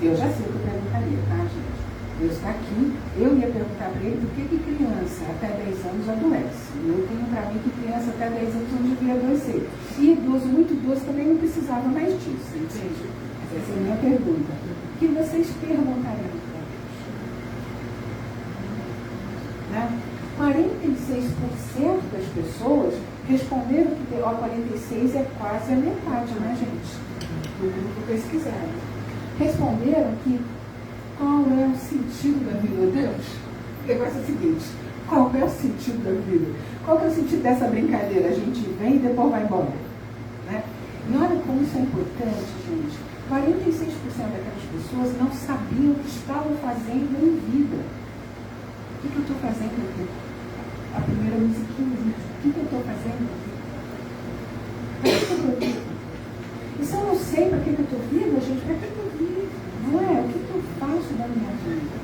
Eu já sei o que eu perguntaria, tá, gente? Deus está aqui, eu ia perguntar para ele por que criança até 10 anos adoece. Eu tenho para mim que criança até 10 anos não devia adoecer. E idoso, muito idoso, também não precisava mais disso, entende? Essa é a minha pergunta. O que vocês perguntariam para Deus? Né? 46% das pessoas responderam que 46 é quase a metade, né, gente? Do grupo pesquisado. Responderam que qual é o sentido da vida, Deus? O negócio é o seguinte, qual é o sentido da vida? Qual é o sentido dessa brincadeira? A gente vem e depois vai embora. Né? E olha como isso é importante, gente. 46% daquelas pessoas não sabiam o que estavam fazendo em vida. O que eu estou fazendo aqui? A primeira musiquinha, o que eu estou fazendo aqui? Para que eu estou viva? E se eu não sei para que eu estou viva, gente, para que eu estou viva? Não é? O que eu faço da minha vida?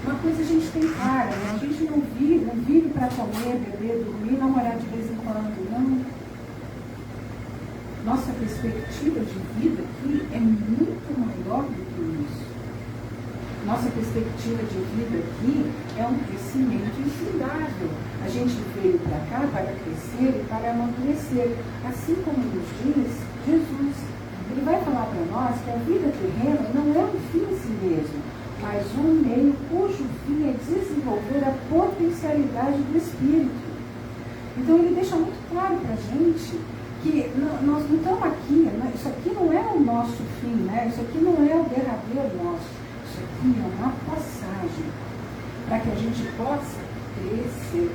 Uma coisa a gente tem clara, né? A gente não vive para comer, beber, dormir, namorar de vez em quando, não. Nossa perspectiva de vida aqui é muito maior do que isso. Nossa perspectiva de vida aqui é um crescimento infindável. A gente veio para cá para crescer e para amadurecer. Assim como nos diz Jesus. Ele vai falar para nós que a vida terrena não é um fim em si mesmo, mas um meio cujo fim é desenvolver a potencialidade do Espírito. Então ele deixa muito claro para a gente que nós não estamos aqui, né? Isso aqui não é o nosso fim, né? Isso aqui não é o derradeiro nosso, isso aqui é uma passagem para que a gente possa crescer,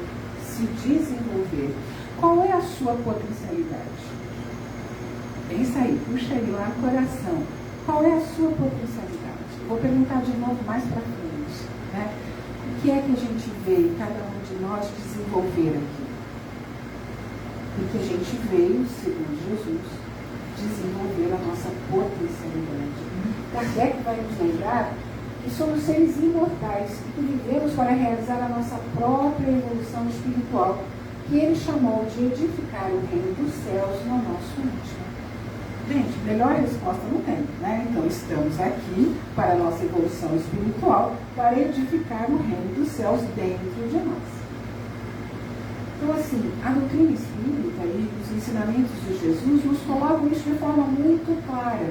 se desenvolver. Qual é a sua potencialidade? Pensa aí, puxa aí lá no coração. Qual é a sua potencialidade? Vou perguntar de novo mais para frente. Né? O que é que a gente veio, cada um de nós, desenvolver aqui? Porque a gente veio, segundo Jesus, desenvolver a nossa potencialidade. Kardec vai nos lembrar que somos seres imortais e que vivemos para realizar a nossa própria evolução espiritual, que ele chamou de edificar o reino dos céus no nosso íntimo. Gente, melhor resposta não tem, né? Então, estamos aqui para a nossa evolução espiritual, para edificar o reino dos céus dentro de nós. Então, assim, a doutrina espírita e os ensinamentos de Jesus nos colocam isso de forma muito clara.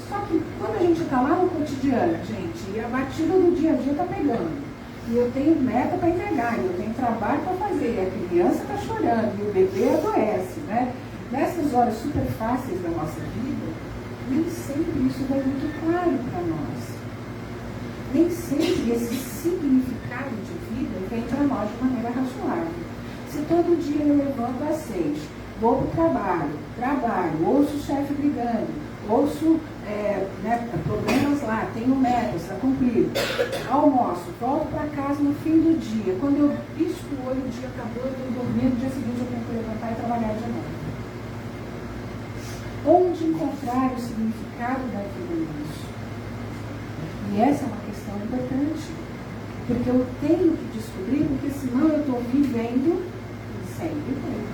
Só que quando a gente está lá no cotidiano, gente, e a batida do dia a dia está pegando, e eu tenho meta para entregar, e eu tenho trabalho para fazer, e a criança está chorando, e o bebê adoece, né? Nessas horas super fáceis da nossa vida, nem sempre isso vai muito claro para nós. Nem sempre esse significado de vida vem para nós de maneira razoável. Se todo dia eu levanto às 6, vou para o trabalho, ouço o chefe brigando, ouço problemas lá, tenho metas a cumprir, almoço, volto para casa no fim do dia. Quando eu pisco o olho, o dia acabou, eu estou dormindo, no dia seguinte eu tenho que levantar e trabalhar de novo. Onde encontrar o significado da vida nisso? E essa é uma questão importante, porque eu tenho que descobrir, porque senão eu estou vivendo sem viver.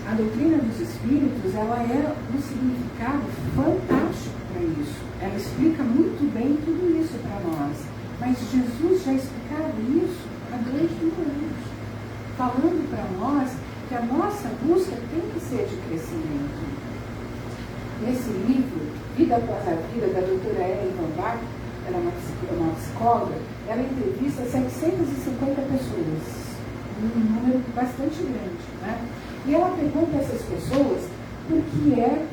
A doutrina dos Espíritos, ela é um significado fantástico para isso. Ela explica muito bem tudo isso para nós. Mas Jesus já explicava isso há 2.000 anos, falando para nós que a nossa busca tem que ser de crescimento. Nesse livro, Vida Após a Vida, da doutora Ellen Van Bach, ela é uma psicóloga, ela entrevista 750 pessoas, um número bastante grande, né? E ela pergunta a essas pessoas por que é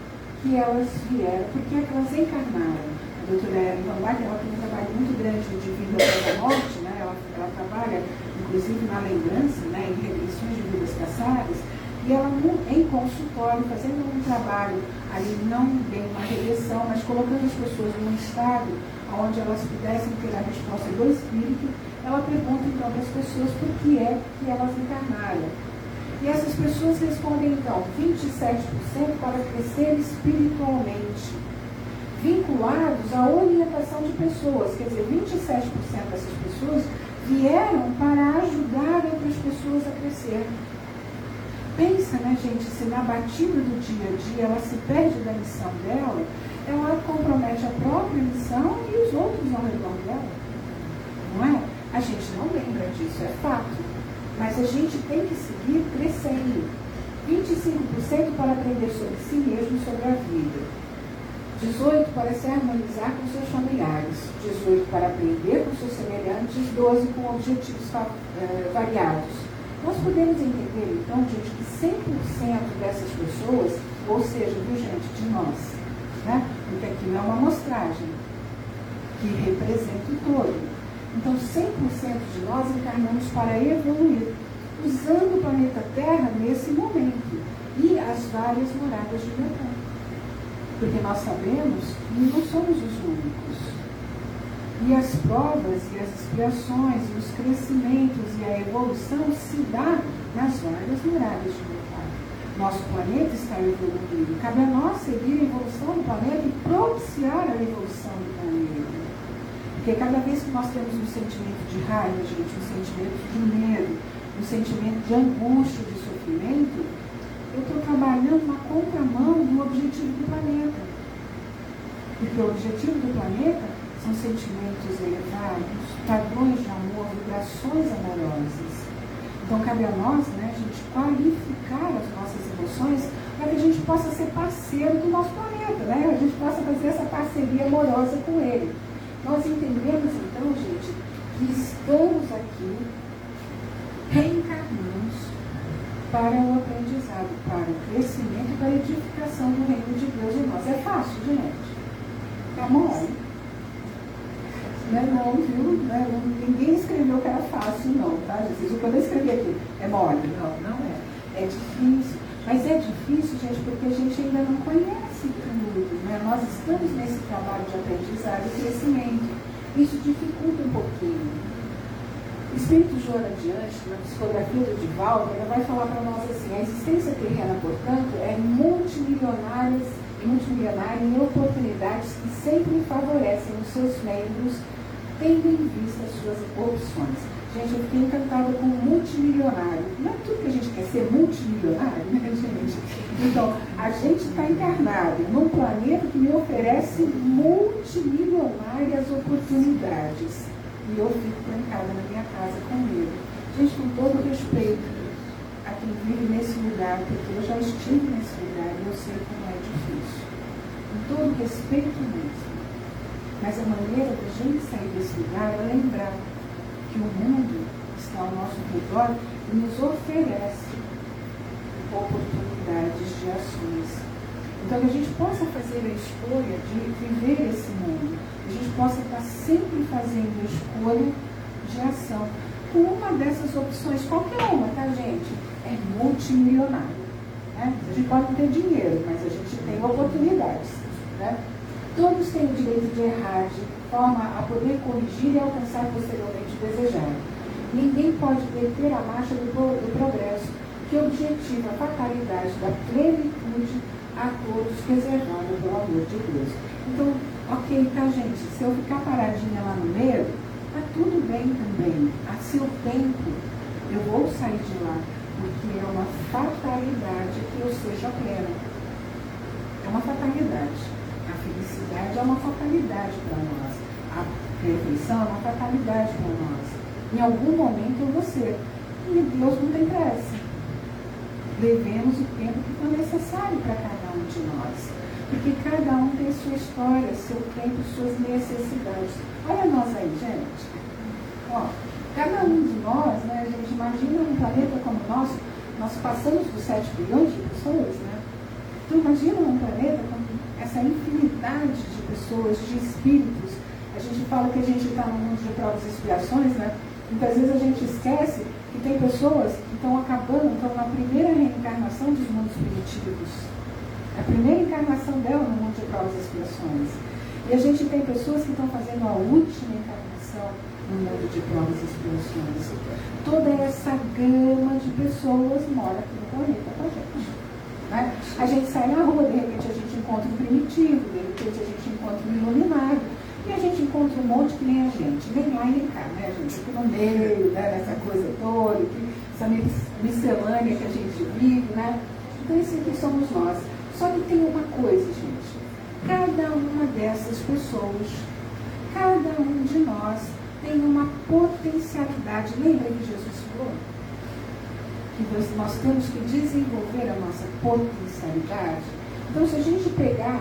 que elas vieram, por que é que elas encarnaram. A doutora Ellen Van Bach, ela tem um trabalho muito grande de vida após a morte, né? Ela trabalha, inclusive, na lembrança, né? Em regressões de vidas passadas, e ela, em consultório, fazendo um trabalho ali, não bem uma regressão, mas colocando as pessoas num estado onde elas pudessem ter a resposta do espírito, ela pergunta então para as pessoas por que é que elas encarnaram. E essas pessoas respondem então 27% para crescer espiritualmente, vinculados à orientação de pessoas, quer dizer, 27% dessas pessoas vieram para ajudar outras pessoas a crescer. Pensa, né, gente, se na batida do dia a dia ela se perde da missão dela, ela compromete a própria missão e os outros ao redor dela. Não é? A gente não lembra disso, é fato. Mas a gente tem que seguir crescendo. 25% para aprender sobre si mesmo e sobre a vida. 18% para se harmonizar com seus familiares. 18% para aprender com seus semelhantes. 12% com objetivos variados. Nós podemos entender, então, gente, que 100% dessas pessoas, ou seja, viu, gente, de nós, né? Porque aqui não é uma amostragem que representa o todo. Então, 100% de nós encarnamos para evoluir, usando o planeta Terra nesse momento e as várias moradas de Plutão. Porque nós sabemos que não somos os únicos. E as provas e as expiações e os crescimentos e a evolução se dá nas várias moradas de Plutão. Nosso planeta está evoluindo. Cabe a nós seguir a evolução do planeta e propiciar a evolução do planeta. Porque cada vez que nós temos um sentimento de raiva, gente, um sentimento de medo, um sentimento de angústia, de sofrimento, eu estou trabalhando na contramão do objetivo do planeta. Porque o objetivo do planeta são sentimentos elevados, padrões de amor, vibrações amorosas. Então cabe a nós, né, a gente qualificar as nossas emoções para que a gente possa ser parceiro do nosso planeta, né? A gente possa fazer essa parceria amorosa com ele. Nós entendemos, então, gente, que estamos aqui reencarnamos para o aprendizado, para o crescimento e para a edificação do reino de Deus em nós. É fácil, gente? Tá mole? Não, viu? Ninguém escreveu que era fácil, não, tá, Jesus? Quando eu escrevi aqui, é mole? Não é. É difícil. Mas é difícil, gente, porque a gente ainda não conhece tudo, né? Nós estamos nesse trabalho de aprendizado e crescimento. Isso dificulta um pouquinho. O Espírito Joana Adiante, na psicografia do Divaldo, ela vai falar para nós assim: a existência terrena, portanto, é multimilionária em oportunidades que sempre favorecem os seus membros, tendo em vista as suas opções. Gente, eu fiquei encantada com o multimilionário. Não é tudo que a gente quer ser multimilionário, né, gente? Então, a gente está encarnado num planeta que me oferece multimilionárias oportunidades. E eu fico trancada na minha casa com medo. Gente, com todo respeito a quem vive nesse lugar, porque eu já estive nesse lugar e eu sei como é difícil. Com todo respeito mesmo. Mas a maneira da gente sair desse lugar é lembrar que o mundo está ao nosso redor e nos oferece oportunidades de ações. Então, que a gente possa fazer a escolha de viver esse mundo. A gente possa estar sempre fazendo a escolha de ação. Com uma dessas opções, qualquer uma, tá, gente? É multimilionário. Né? A gente pode não ter dinheiro, mas a gente tem oportunidades. Né? Todos têm o direito de errar, de forma a poder corrigir e alcançar posteriormente o desejado. Ninguém pode deter a marcha do progresso, que objetiva a fatalidade da plenitude a todos reservada pelo amor de Deus. Então, ok, tá, gente? Se eu ficar paradinha lá no meio, tá tudo bem também. A seu tempo, eu vou sair de lá, porque é uma fatalidade que eu seja plena. É uma fatalidade. A felicidade é uma fatalidade para nós. A perfeição é uma fatalidade para nós. Em algum momento eu vou ser. E Deus não tem pressa. Levemos o tempo que for necessário para cada um de nós. Porque cada um tem sua história, seu tempo, suas necessidades. Olha nós aí, gente. Ó, cada um de nós, né, a gente imagina um planeta como o nosso, nós passamos dos 7 bilhões de pessoas, né? Então imagina um planeta com essa infinidade de pessoas, de espíritos. A gente fala que a gente está num mundo de provas e expiações, né? Muitas vezes a gente esquece que tem pessoas que estão acabando, estão na primeira reencarnação dos mundos primitivos. A primeira encarnação dela no mundo de provas e expiações. E a gente tem pessoas que estão fazendo a última encarnação no mundo de provas e expiações. Toda essa gama de pessoas mora aqui no planeta com a gente. Né? A gente sai na rua, de repente a gente encontra um primitivo, de repente a gente encontra um iluminado, e a gente encontra um monte que nem a gente, nem lá e nem cá, né? A gente fica no meio, né? Nessa coisa toda, essa miscelânea que a gente vive, né? Então isso aqui somos nós. Só que tem uma coisa, gente, cada uma dessas pessoas, cada um de nós tem uma potencialidade. Lembra que Jesus falou? Que nós temos que desenvolver a nossa potencialidade. Então, se a gente pegar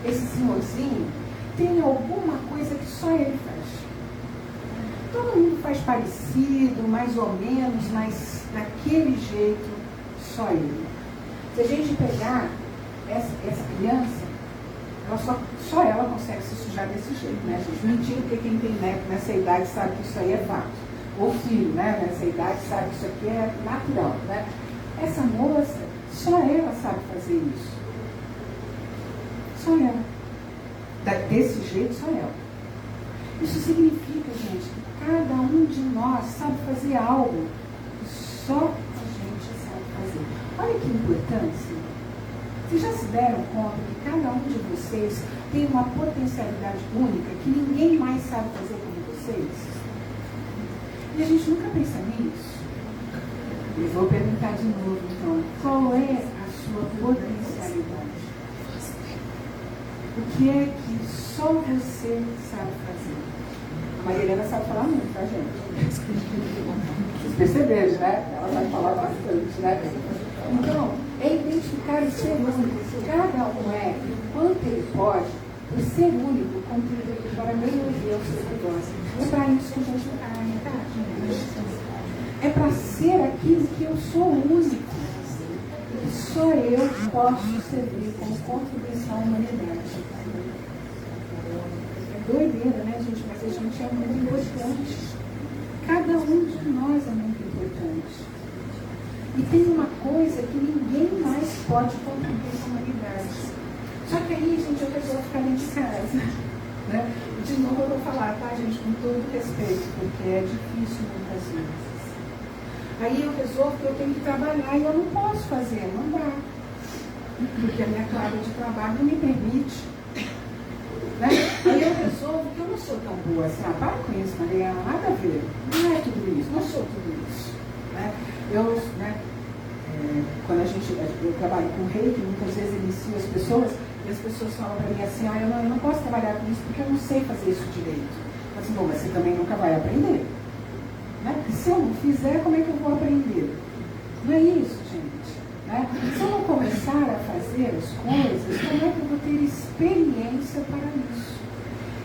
esse senhorzinho, tem alguma coisa que só ele faz. Todo mundo faz parecido, mais ou menos, mas daquele jeito, só ele. Se a gente pegar essa criança, só ela consegue se sujar desse jeito, né, gente? Mentira, porque quem tem neto nessa idade sabe que isso aí é fato. Ou filho, né, nessa idade sabe que isso aqui é natural, né? Essa moça, só ela sabe fazer isso. Só ela. Desse jeito, só ela. Isso significa, gente, que cada um de nós sabe fazer algo que só a gente sabe fazer. Olha que importância. Vocês já se deram conta que cada um de vocês tem uma potencialidade única que ninguém mais sabe fazer como vocês? E a gente nunca pensa nisso. Eu vou perguntar de novo, então, qual é a sua potencialidade? O que é que só você sabe fazer? A Maria Helena sabe falar muito, tá, gente? Vocês perceberam, né? Ela sabe falar bastante, né? Então, é identificar o ser único. Cada um é, quanto ele pode, o ser único, contribuir para melhorar o seu negócio. É para isso que a gente está, é para ser aquilo que eu sou único. E só eu posso servir como contribuição à humanidade. É doideira, né, gente? Mas a gente é muito importante. Cada um de nós é muito importante. E tem uma coisa que ninguém mais pode contribuir com a humanidade. Só que aí, gente, eu resolvo ficar dentro de casa. Né? De novo eu vou falar, tá, gente, com todo respeito, porque é difícil muitas vezes. Aí eu resolvo que eu tenho que trabalhar e eu não posso fazer, não dá. Porque a minha carga de trabalho não me permite. Né? Aí eu resolvo que eu não sou tão boa, assim, para com isso, Mariana, nada a ver. Não é tudo isso, não sou tudo isso. Né? Quando eu trabalho com reiki, muitas vezes inicio as pessoas, e as pessoas falam para mim assim, eu não posso trabalhar com isso porque eu não sei fazer isso direito. Eu falo assim, bom, mas você também nunca vai aprender. Né? Porque se eu não fizer, como é que eu vou aprender? Não é isso, gente. Né? Se eu não começar a fazer as coisas, como é que eu vou ter experiência para isso?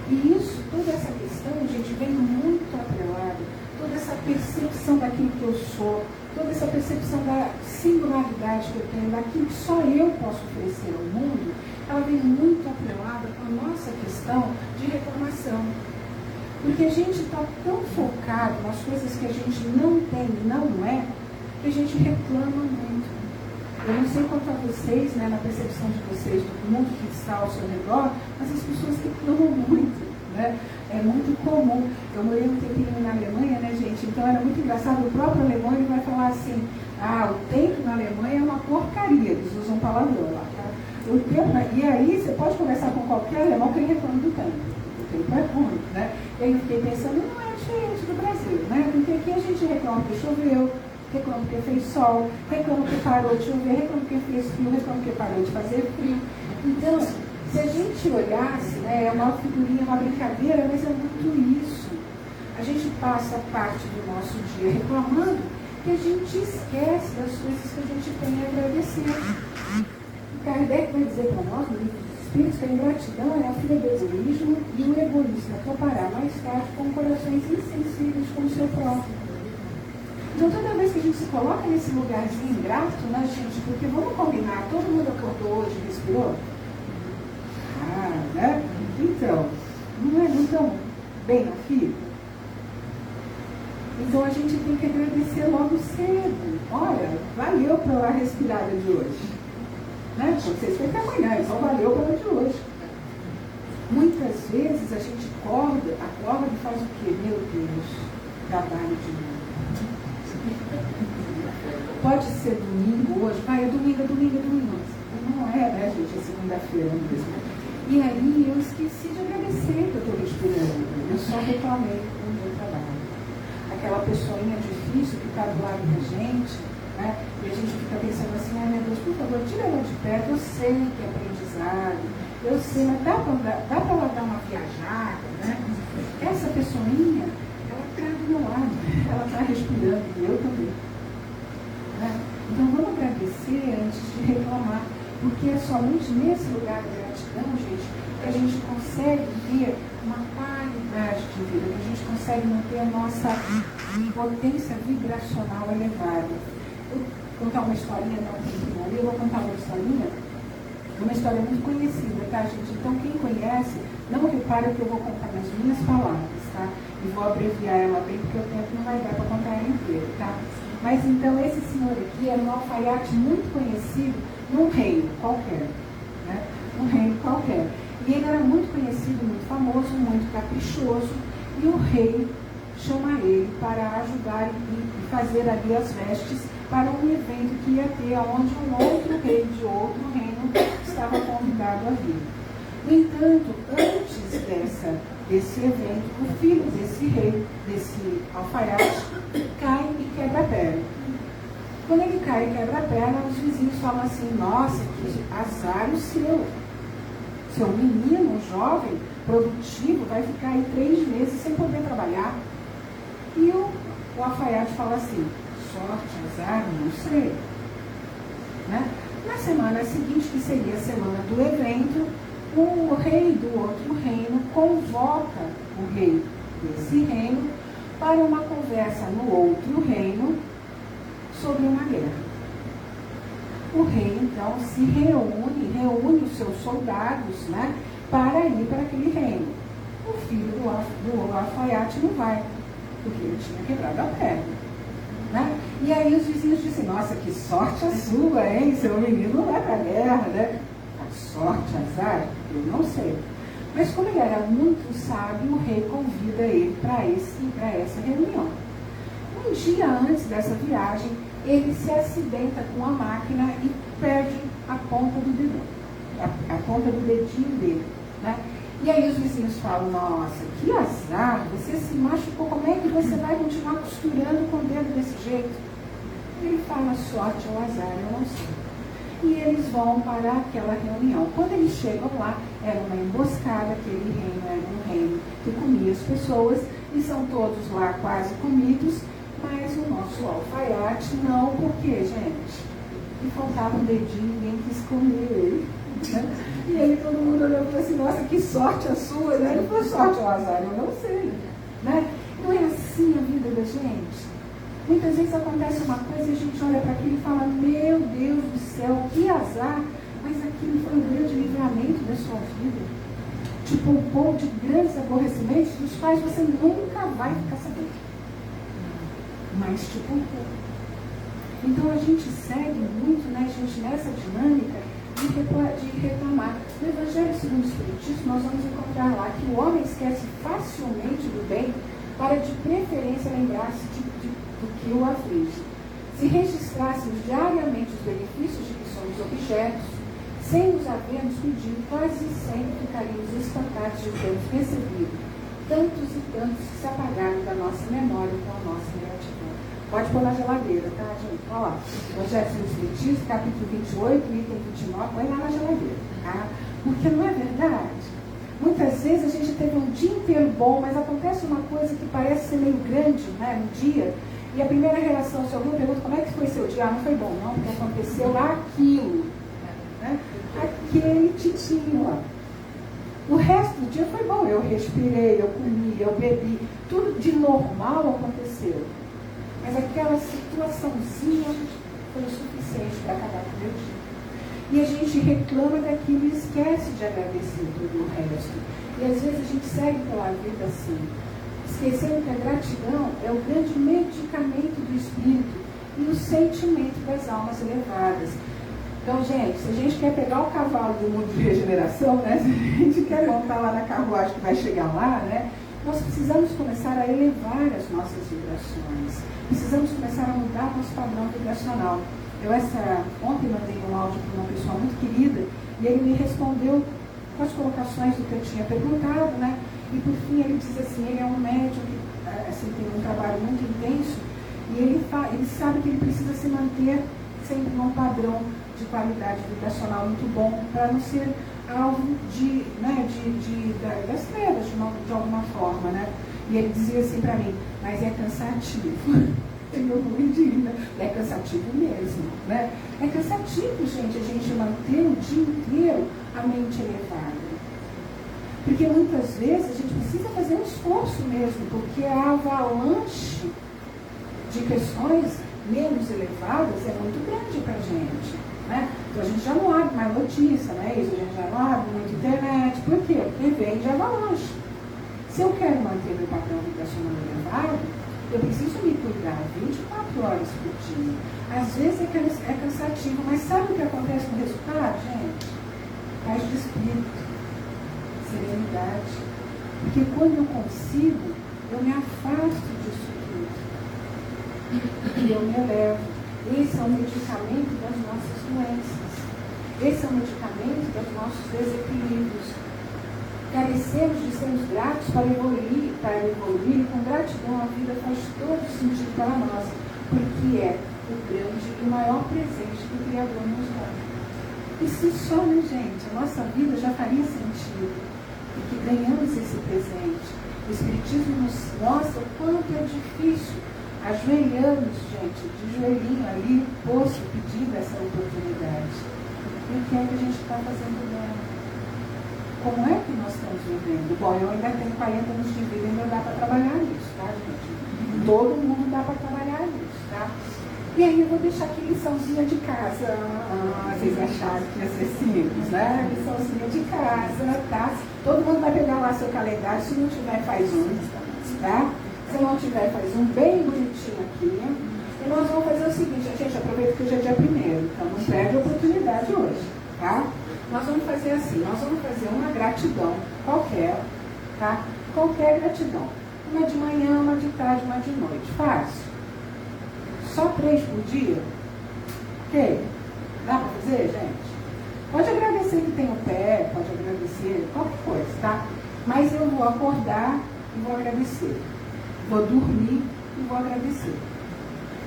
E isso, toda essa questão, gente, vem muito atrelada, toda essa percepção daquilo que eu sou, toda essa percepção da singularidade que eu tenho, daquilo que só eu posso oferecer ao mundo, ela vem muito atrelada com a nossa questão de reclamação. Porque a gente está tão focado nas coisas que a gente não tem e não é, que a gente reclama muito. Eu não sei quanto a vocês, né, na percepção de vocês, do mundo que está ao seu redor, mas as pessoas reclamam muito, né? É muito comum. Eu morei um tempinho na Alemanha, né, gente? Então era muito engraçado. O próprio alemão ele vai falar assim, o tempo na Alemanha é uma porcaria. Eles usam palavrão lá, tá? O tempo, e aí você pode conversar com qualquer alemão que ele reclama do tempo. O tempo é ruim, né? E aí eu fiquei pensando, não é diferente do Brasil, né? Porque aqui a gente reclama porque choveu, reclama porque fez sol, reclama porque parou de chover, reclama porque fez frio, reclama porque parou de fazer frio. Então, se a gente olhasse, né, é uma figurinha, uma brincadeira, mas é muito isso. A gente passa parte do nosso dia reclamando que a gente esquece das coisas que a gente tem a agradecer. O Kardec vai dizer para nós, no livro dos Espíritos, que a ingratidão é a filha do egoísmo e o egoísmo topará mais tarde com corações insensíveis com o seu próprio. Então, toda vez que a gente se coloca nesse lugar de ingrato, né, gente, porque vamos combinar, todo mundo acordou hoje e respirou? Né? Então, não é muito bem na fila? Então a gente tem que agradecer logo cedo. Olha, valeu pela respirada de hoje. Né? Vocês foi até amanhã, então valeu pela de hoje. Muitas vezes a gente acorda e faz o quê? Meu Deus, trabalho de novo. Pode ser domingo hoje, é domingo. Não é, né, gente? É segunda-feira mesmo. E aí eu esqueci de agradecer que eu estou respirando. Eu só reclamei do meu trabalho. Aquela pessoinha difícil que está do lado da gente, né? E a gente fica pensando assim, meu Deus, por favor, tira ela de perto. Eu sei que é aprendizado, eu sei, mas dá para ela dar uma viajada, né? Essa pessoinha, ela está do meu lado, ela está respirando, e eu também. Né? Então vamos agradecer antes de reclamar. Porque é somente nesse lugar da gratidão, gente, que a gente consegue ter uma qualidade de vida, que a gente consegue manter a nossa potência vibracional elevada. Eu vou contar uma historinha, não tem ali, eu vou contar uma história muito conhecida, tá, gente? Então, quem conhece, não repare que eu vou contar nas minhas palavras, tá? E vou abreviar ela bem, porque o tempo não vai dar para contar ela inteira, tá? Mas então, esse senhor aqui era um alfaiate muito conhecido num reino qualquer, né? Um reino qualquer. E ele era muito conhecido, muito famoso, muito caprichoso, e o rei chama ele para ajudar e fazer ali as vestes para um evento que ia ter, onde um outro rei de outro reino estava convidado a vir. No entanto, antes desse evento, o filho desse rei, desse alfaiate, cai e quebra a perna. Quando ele cai e quebra a perna, os vizinhos falam assim, nossa, que azar o seu. Seu menino, jovem, produtivo, vai ficar aí 3 meses sem poder trabalhar. E o alfaiate fala assim, sorte, azar, não sei. Né? Na semana seguinte, que seria a semana do evento, o rei do outro reino convoca o rei desse reino para uma conversa no outro reino sobre uma guerra. O rei, então, se reúne os seus soldados, né, para ir para aquele reino. O filho do alfaiate não vai, porque ele tinha quebrado a perna. Né? E aí os vizinhos dizem, nossa, que sorte a sua, hein? Seu menino não vai para a guerra, né? A sorte, azar, eu não sei. Mas como ele era muito sábio, o rei convida ele para essa reunião. Um dia antes dessa viagem, ele se acidenta com a máquina e perde a ponta do dedinho, a ponta do dedinho dele. Né? E aí os vizinhos falam, nossa, que azar, você se machucou, como é que você vai continuar costurando com o dedo desse jeito? Ele fala, sorte ou azar, eu não sei. E eles vão para aquela reunião. Quando eles chegam lá, era uma emboscada, aquele reino era um reino que comia as pessoas, e são todos lá quase comidos, mas o nosso alfaiate não, por quê, gente? E faltava um dedinho, ninguém quis comer ele. Né? E aí todo mundo olhou e falou assim, nossa, que sorte a sua, né? Ele falou, sorte ou azar, eu não sei. Né? Não é assim a vida da gente? Muitas vezes acontece uma coisa e a gente olha para aquilo e fala, meu Deus do céu, que azar, mas aquilo foi um grande livramento da sua vida. Te poupou de grandes aborrecimentos dos quais você nunca vai ficar sabendo. Mas te poupou. Então a gente segue muito, né, gente, nessa dinâmica de reclamar. No Evangelho segundo o Espiritismo, nós vamos encontrar lá que o homem esquece facilmente do bem para de preferência lembrar-se do que o aflige. Se registrássemos diariamente os benefícios de que somos objetos, sem nos havermos pedido, quase sempre ficaríamos espantados de termos recebido tantos e tantos que se apagaram da nossa memória com a nossa gratidão. Pode pôr na geladeira, tá, gente? Olha lá. Evangelho segundo o Espiritismo, capítulo 28, item 29, põe lá na geladeira, tá? Porque não é verdade? Muitas vezes a gente teve um dia inteiro bom, mas acontece uma coisa que parece ser meio grande, né, no dia, e a primeira reação, se alguém pergunta como é que foi seu dia, não foi bom, não, porque aconteceu aquilo, né? Aquele titinho lá. O resto do dia foi bom, eu respirei, eu comi, eu bebi, tudo de normal aconteceu. Mas aquela situaçãozinha foi o suficiente para acabar com o meu dia. E a gente reclama daquilo e esquece de agradecer todo o resto. E às vezes a gente segue pela vida assim, esquecendo que a gratidão é o grande medicamento do espírito e o sentimento das almas elevadas. Então, gente, se a gente quer pegar o cavalo do mundo de regeneração, né, se a gente quer montar lá na carruagem que vai chegar lá, né, nós precisamos começar a elevar as nossas vibrações. Precisamos começar a mudar nosso padrão vibracional. Ontem mandei um áudio para uma pessoa muito querida e ele me respondeu com as colocações do que eu tinha perguntado, né? E por fim ele diz assim, ele é um médium que assim, tem um trabalho muito intenso e ele sabe que ele precisa se manter sempre num padrão de qualidade vibracional muito bom para não ser alvo das trevas de alguma forma, né? E ele dizia assim para mim, mas é cansativo. Eu não indigna, é cansativo mesmo, né? É cansativo, gente, a gente manter o dia inteiro a mente elevada. Porque muitas vezes a gente precisa fazer um esforço mesmo, porque a avalanche de questões menos elevadas é muito grande para a gente, né? Então a gente já não abre mais notícia, né? Isso, a gente já não abre muito internet. Por quê? Porque vem de avalanche. Se eu quero manter meu padrão vibracional elevado, eu preciso me cuidar 24 horas por dia. Às vezes é cansativo, mas sabe o que acontece no resultado, gente? Paz de espírito, serenidade. Porque quando eu consigo, eu me afasto disso tudo. E eu me elevo. Esse é o medicamento das nossas doenças. Esse é o medicamento dos nossos desequilíbrios. Carecemos de sermos gratos para evoluir, e com gratidão a vida faz todo sentido para nós, porque é o grande e maior presente que o Criador nos dá. E se só, né, gente, a nossa vida já faria sentido, e que ganhamos esse presente. O Espiritismo nos mostra o quanto é difícil. Ajoelhamos, gente, de joelhinho ali, posto, pedindo essa oportunidade. E o que é que a gente está fazendo dela? Como é que nós estamos vivendo? Bom, eu ainda tenho 40 anos de vida, ainda dá para trabalhar nisso, tá, gente? Todo mundo dá para trabalhar nisso, tá? E aí eu vou deixar aqui liçãozinha de casa. Vocês acharam que ia ser simples, né? Liçãozinha de casa, tá? Todo mundo vai pegar lá seu calendário, se não tiver, faz um, tá? Se não tiver, faz um bem bonitinho aqui. E nós vamos fazer o seguinte, gente, aproveita que hoje é dia 1º, então não perde a oportunidade hoje, tá? Nós vamos fazer assim, nós vamos fazer uma gratidão qualquer, tá? Qualquer gratidão. Uma de manhã, uma de tarde, uma de noite. Fácil. Só 3 por dia? Ok? Dá para fazer, gente? Pode agradecer que tem o pé, pode agradecer qualquer coisa, tá? Mas eu vou acordar e vou agradecer. Vou dormir e vou agradecer.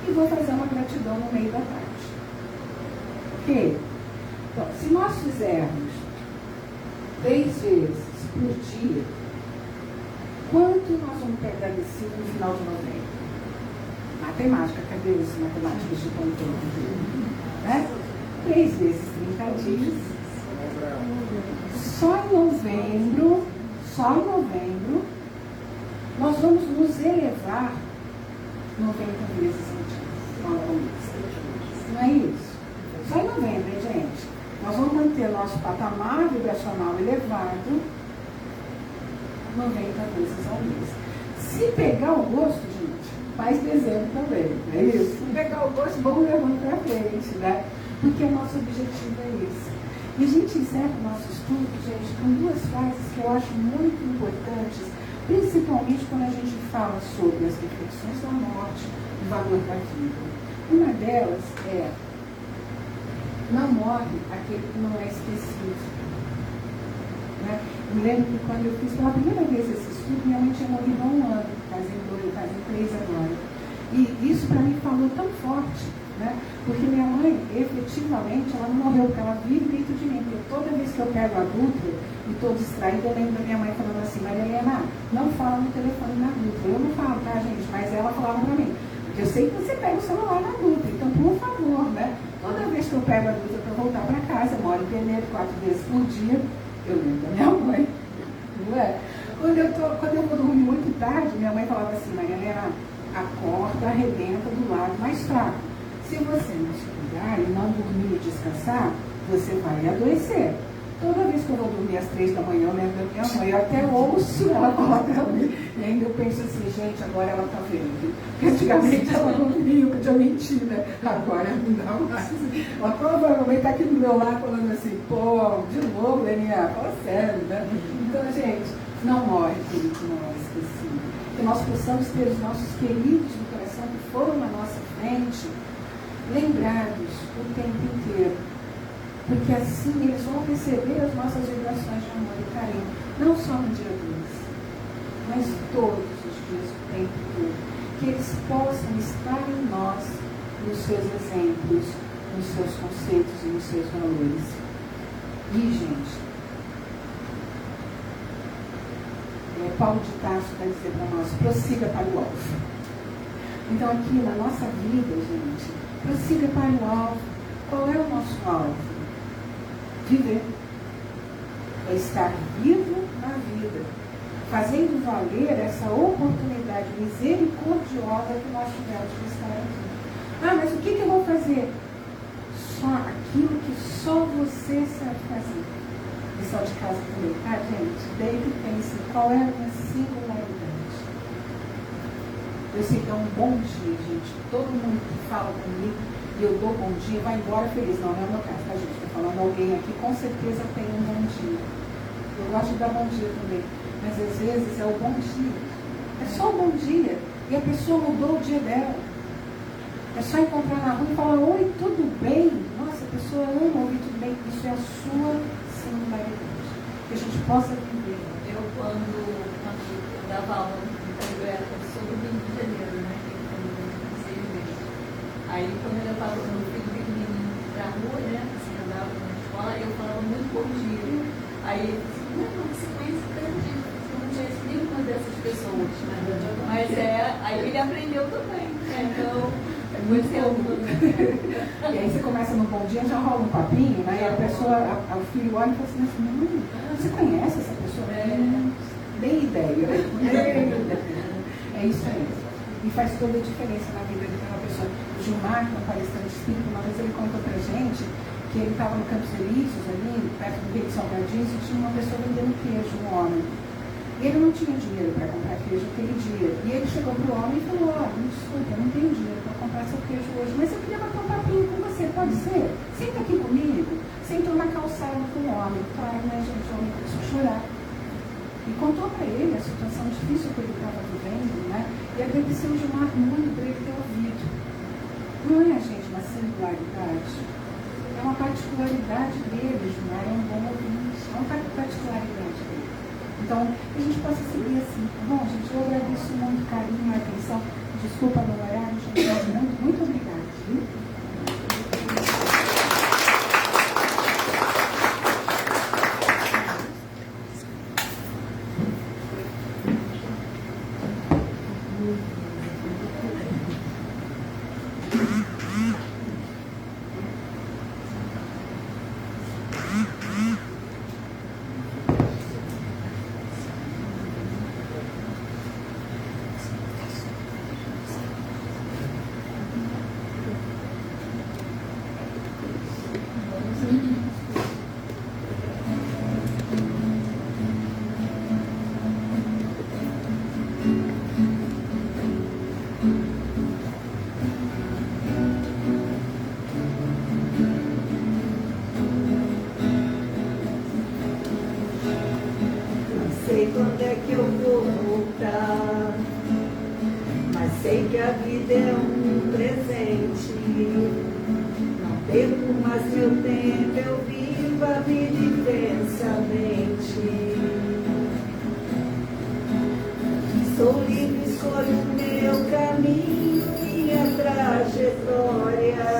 E vou fazer uma gratidão no meio da tarde. Ok? Então, se nós fizermos 3 vezes por dia, quanto nós vamos ter agradecido no final de novembro? Matemática, cadê os matemáticos de controle? Né? 3 vezes 30 dias. Só em novembro, nós vamos nos elevar 90 vezes ao mês. Não é isso? Só em novembro, hein, gente? Nós vamos manter nosso patamar vibracional elevado 90 vezes ao mês. Se pegar o gosto, gente, faz dezembro também, não é isso? Se pegar o gosto, vamos levando para frente, né? Porque o nosso objetivo é esse. E a gente encerra o nosso estudo, gente, com 2 frases que eu acho muito importantes, principalmente quando a gente fala sobre as reflexões da morte, o valor da vida. Uma delas é: não morre aquele que não é esquecido. Né? Eu me lembro que quando eu fiz pela primeira vez esse estudo, minha mãe tinha morrido há 1 ano, fazem 3 agora. E isso para mim falou tão forte, né? Porque minha mãe, efetivamente, ela não morreu, porque ela vive dentro de mim. Porque toda vez que eu pego a Dutra e estou distraída, eu lembro da minha mãe falando assim: Maria Helena, não fala no telefone na Dutra. Eu não falo, tá, gente? Mas ela falava para mim: porque eu sei que você pega o celular na Dutra, então por favor, né? Toda vez que eu pego a Dutra para voltar para casa, eu moro em Penedo 4 vezes por dia, eu lembro da minha mãe. Não é? Quando eu vou dormir muito tarde, minha mãe falava assim: Maria Helena, acorda, arrebenta do lado mais fraco. Se você não se cuidar e não dormir e descansar, você vai adoecer. Toda vez que eu vou dormir às 3 da manhã, eu lembro da minha mãe, eu até ouço ela falar pra mim. E ainda eu penso assim: gente, agora ela está vendo. Porque antigamente ela não via, eu podia mentir, né? Agora não dá mais. Ela provavelmente está aqui do meu lado falando assim: pô, de novo, Leninha, fala sério, né? Então, gente, não morre aquele que não é esquecido. Que nós possamos ter os nossos queridos do coração que foram na nossa frente lembrados o tempo inteiro. Porque assim eles vão receber as nossas vibrações de amor e carinho, não só no dia 2, mas todos os dias, o tempo todo. Que eles possam estar em nós, nos seus exemplos, nos seus conceitos e nos seus valores. E, gente, Paulo de Tarso vai dizer para nós: prossiga para o alvo. Então, aqui na nossa vida, gente, prossiga para o alvo. Qual é o nosso alvo? Viver. É estar vivo na vida, fazendo valer essa oportunidade misericordiosa que nós tivemos de estar aqui. Ah, mas o que eu vou fazer? Só aquilo que só você sabe fazer. Pessoal de casa também, tá, gente? Daí que pense qual é a minha singularidade. Eu sei que é um bom dia, gente. Todo mundo que fala comigo e eu dou bom dia vai embora feliz. Não, não é o meu caso, tá, gente? Estou falando alguém aqui, com certeza tem um bom dia. Eu gosto de dar bom dia também. Mas às vezes é o bom dia. É só o bom dia. E a pessoa mudou o dia dela. É só encontrar na rua e falar: oi, tudo bem? Nossa, a pessoa ama ouvir tudo bem. Isso é a sua singularidade. Que a gente possa viver. Eu, quando eu dava aula no congresso, eu sou do Rio de Janeiro, né? Que foi 6 meses. Aí, quando eu estava com meu filho pequenininho pra rua, né? Assim, andava na escola, eu falava muito bom dia. Aí ele disse: não, você conhece tanto dia. Você não conhece nenhuma dessas pessoas. Mas aí ele aprendeu também. Então, é muito tempo. E aí você começa no bom dia, já rola um papinho, né? E a pessoa, o filho olha e fala assim: você conhece essa pessoa? Nem ideia. É isso aí. E faz toda a diferença na vida de uma pessoa. O Gilmar, que é um palestrante espírita, uma vez ele contou pra gente que ele estava no Campos Elíseos, ali, perto do Rio de São Bernardo, e tinha uma pessoa vendendo queijo, um homem. E ele não tinha dinheiro para comprar queijo aquele dia. E ele chegou pro homem e falou: olha, me desculpa, eu não tenho dinheiro para comprar seu queijo hoje, mas eu queria bater um papinho com você, pode ser? Senta aqui comigo. Sentou na calçada com o homem. Claro, né, gente? O homem começou a chorar. E contou para ele a situação difícil que ele estava vivendo, né? E agradeceu o Gilmar muito por ele ter ouvido. Não é, gente, uma singularidade. É uma particularidade dele, Gilmar, é um bom ouvinte. É uma particularidade dele. Então, que a gente possa seguir assim, tá bom, gente? Eu agradeço muito o carinho, a atenção. Desculpa do horário, gente, mas muito obrigada, viu? Quando é que eu vou voltar? Mas sei que a vida é um presente. Não perco mais meu tempo, eu vivo a vida intensamente. Sou livre, escolho o meu caminho, minha trajetória.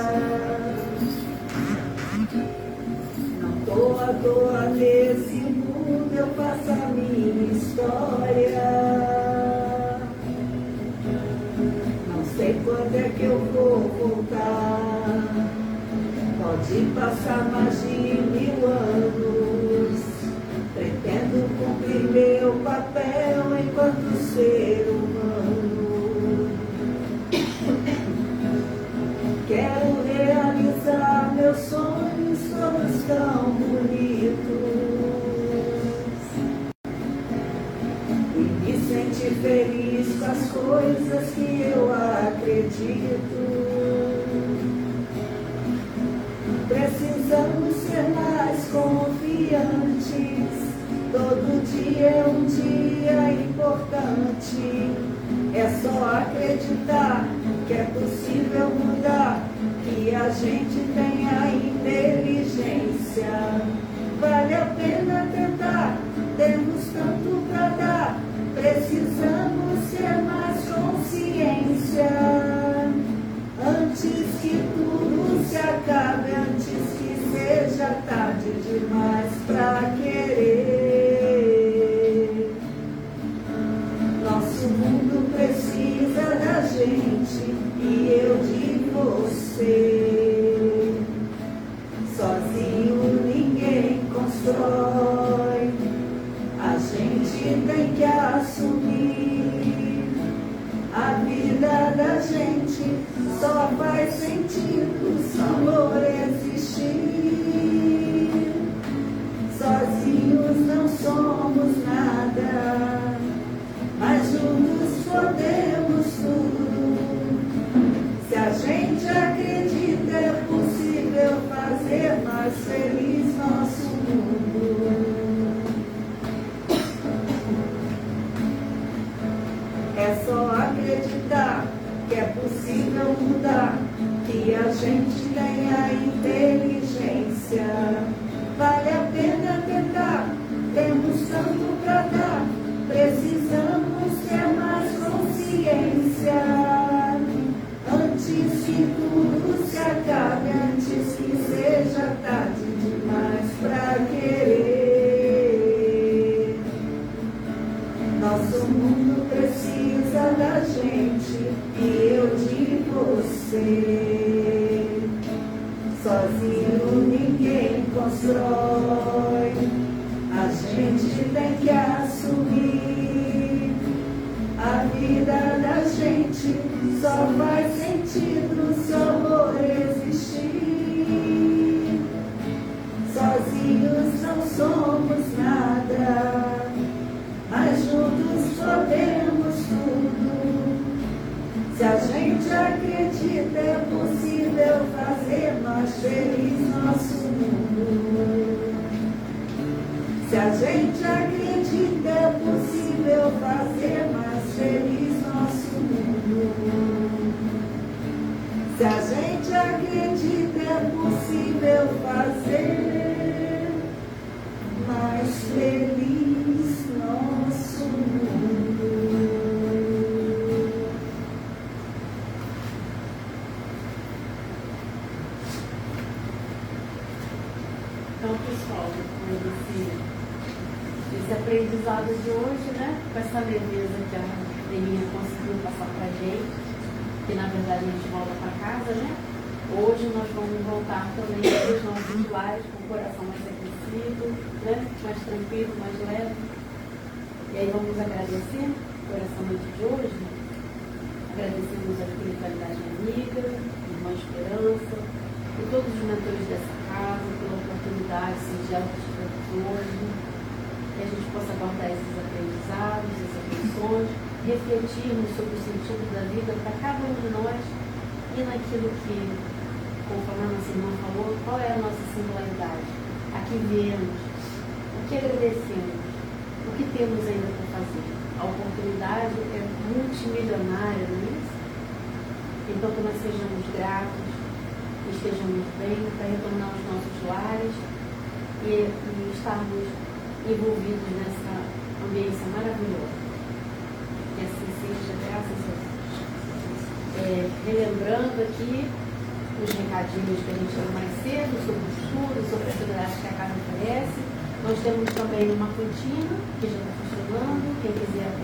Não tô à toa nesse mundo, eu faço a minha história. Não sei quando é que eu vou voltar. Pode passar mais de 1000 anos. Pretendo cumprir meu papel enquanto ser humano. Quero realizar meus sonhos, todos tão bonitos. Sentir feliz com as coisas que eu acredito. Precisamos ser mais confiantes. Todo dia é um dia importante. É só acreditar que é possível mudar, que a gente tem a inteligência. Vale a pena tentar, temos tanto para dar. Precisamos ter mais consciência. Antes que tudo se acabe, antes que seja tarde demais pra querer. Nosso mundo precisa da gente e eu de você. Sozinho ninguém constrói. A gente tem que assumir. A vida da gente só faz sentido se o amor existir. Sozinhos não somos nada, mas juntos podemos tudo. Se a gente acredita, é possível fazer mais feliz nosso mundo. É só acreditar que é possível mudar, que a gente tem a inteligência. Vale a pena tentar, temos tanto para dar. Precisamos ter mais consciência. Antes que tudo se acabe, antes que seja tarde demais pra querer. Nosso mundo precisa da gente e eu de você. Sozinho ninguém constrói. A gente tem que assumir. A vida da gente só faz sentido se o amor existir. Sozinhos não somos nada, mas juntos podemos tudo. Se a gente acredita, é possível fazer mais feliz nosso mundo. Se a gente acredita, é possível fazer mais feliz nosso mundo. Se a gente acredita, é possível fazer mais feliz nosso mundo. esse aprendizado de hoje, né? Com essa leveza que a Leninha conseguiu passar pra gente, que na verdade a gente volta para casa, né? Hoje nós vamos voltar também para os nossos lares com o coração mais aquecido, né? Mais tranquilo, mais leve. E aí vamos agradecer por essa noite de hoje. Agradecemos a espiritualidade amiga, Irmã Esperança, e todos os mentores dessa casa, pela oportunidade singela que tivemos hoje, que a gente possa guardar esses aprendizados, essas lições, refletirmos sobre o sentido da vida para cada um de nós e naquilo que, conforme a nossa irmã falou, qual é a nossa singularidade, a que viemos, o que agradecemos, o que temos ainda para fazer. A oportunidade é multimilionária, não é isso? Então que nós sejamos gratos, estejamos bem para retornar aos nossos lares e estarmos envolvidos nessa ambiência maravilhosa. Que assim seja, graças a Deus. Relembrando aqui os recadinhos que a gente deu mais cedo sobre o estudo, sobre a atividade que a casa oferece. Nós temos também uma cantina que já está funcionando, quem quiser aproveitar.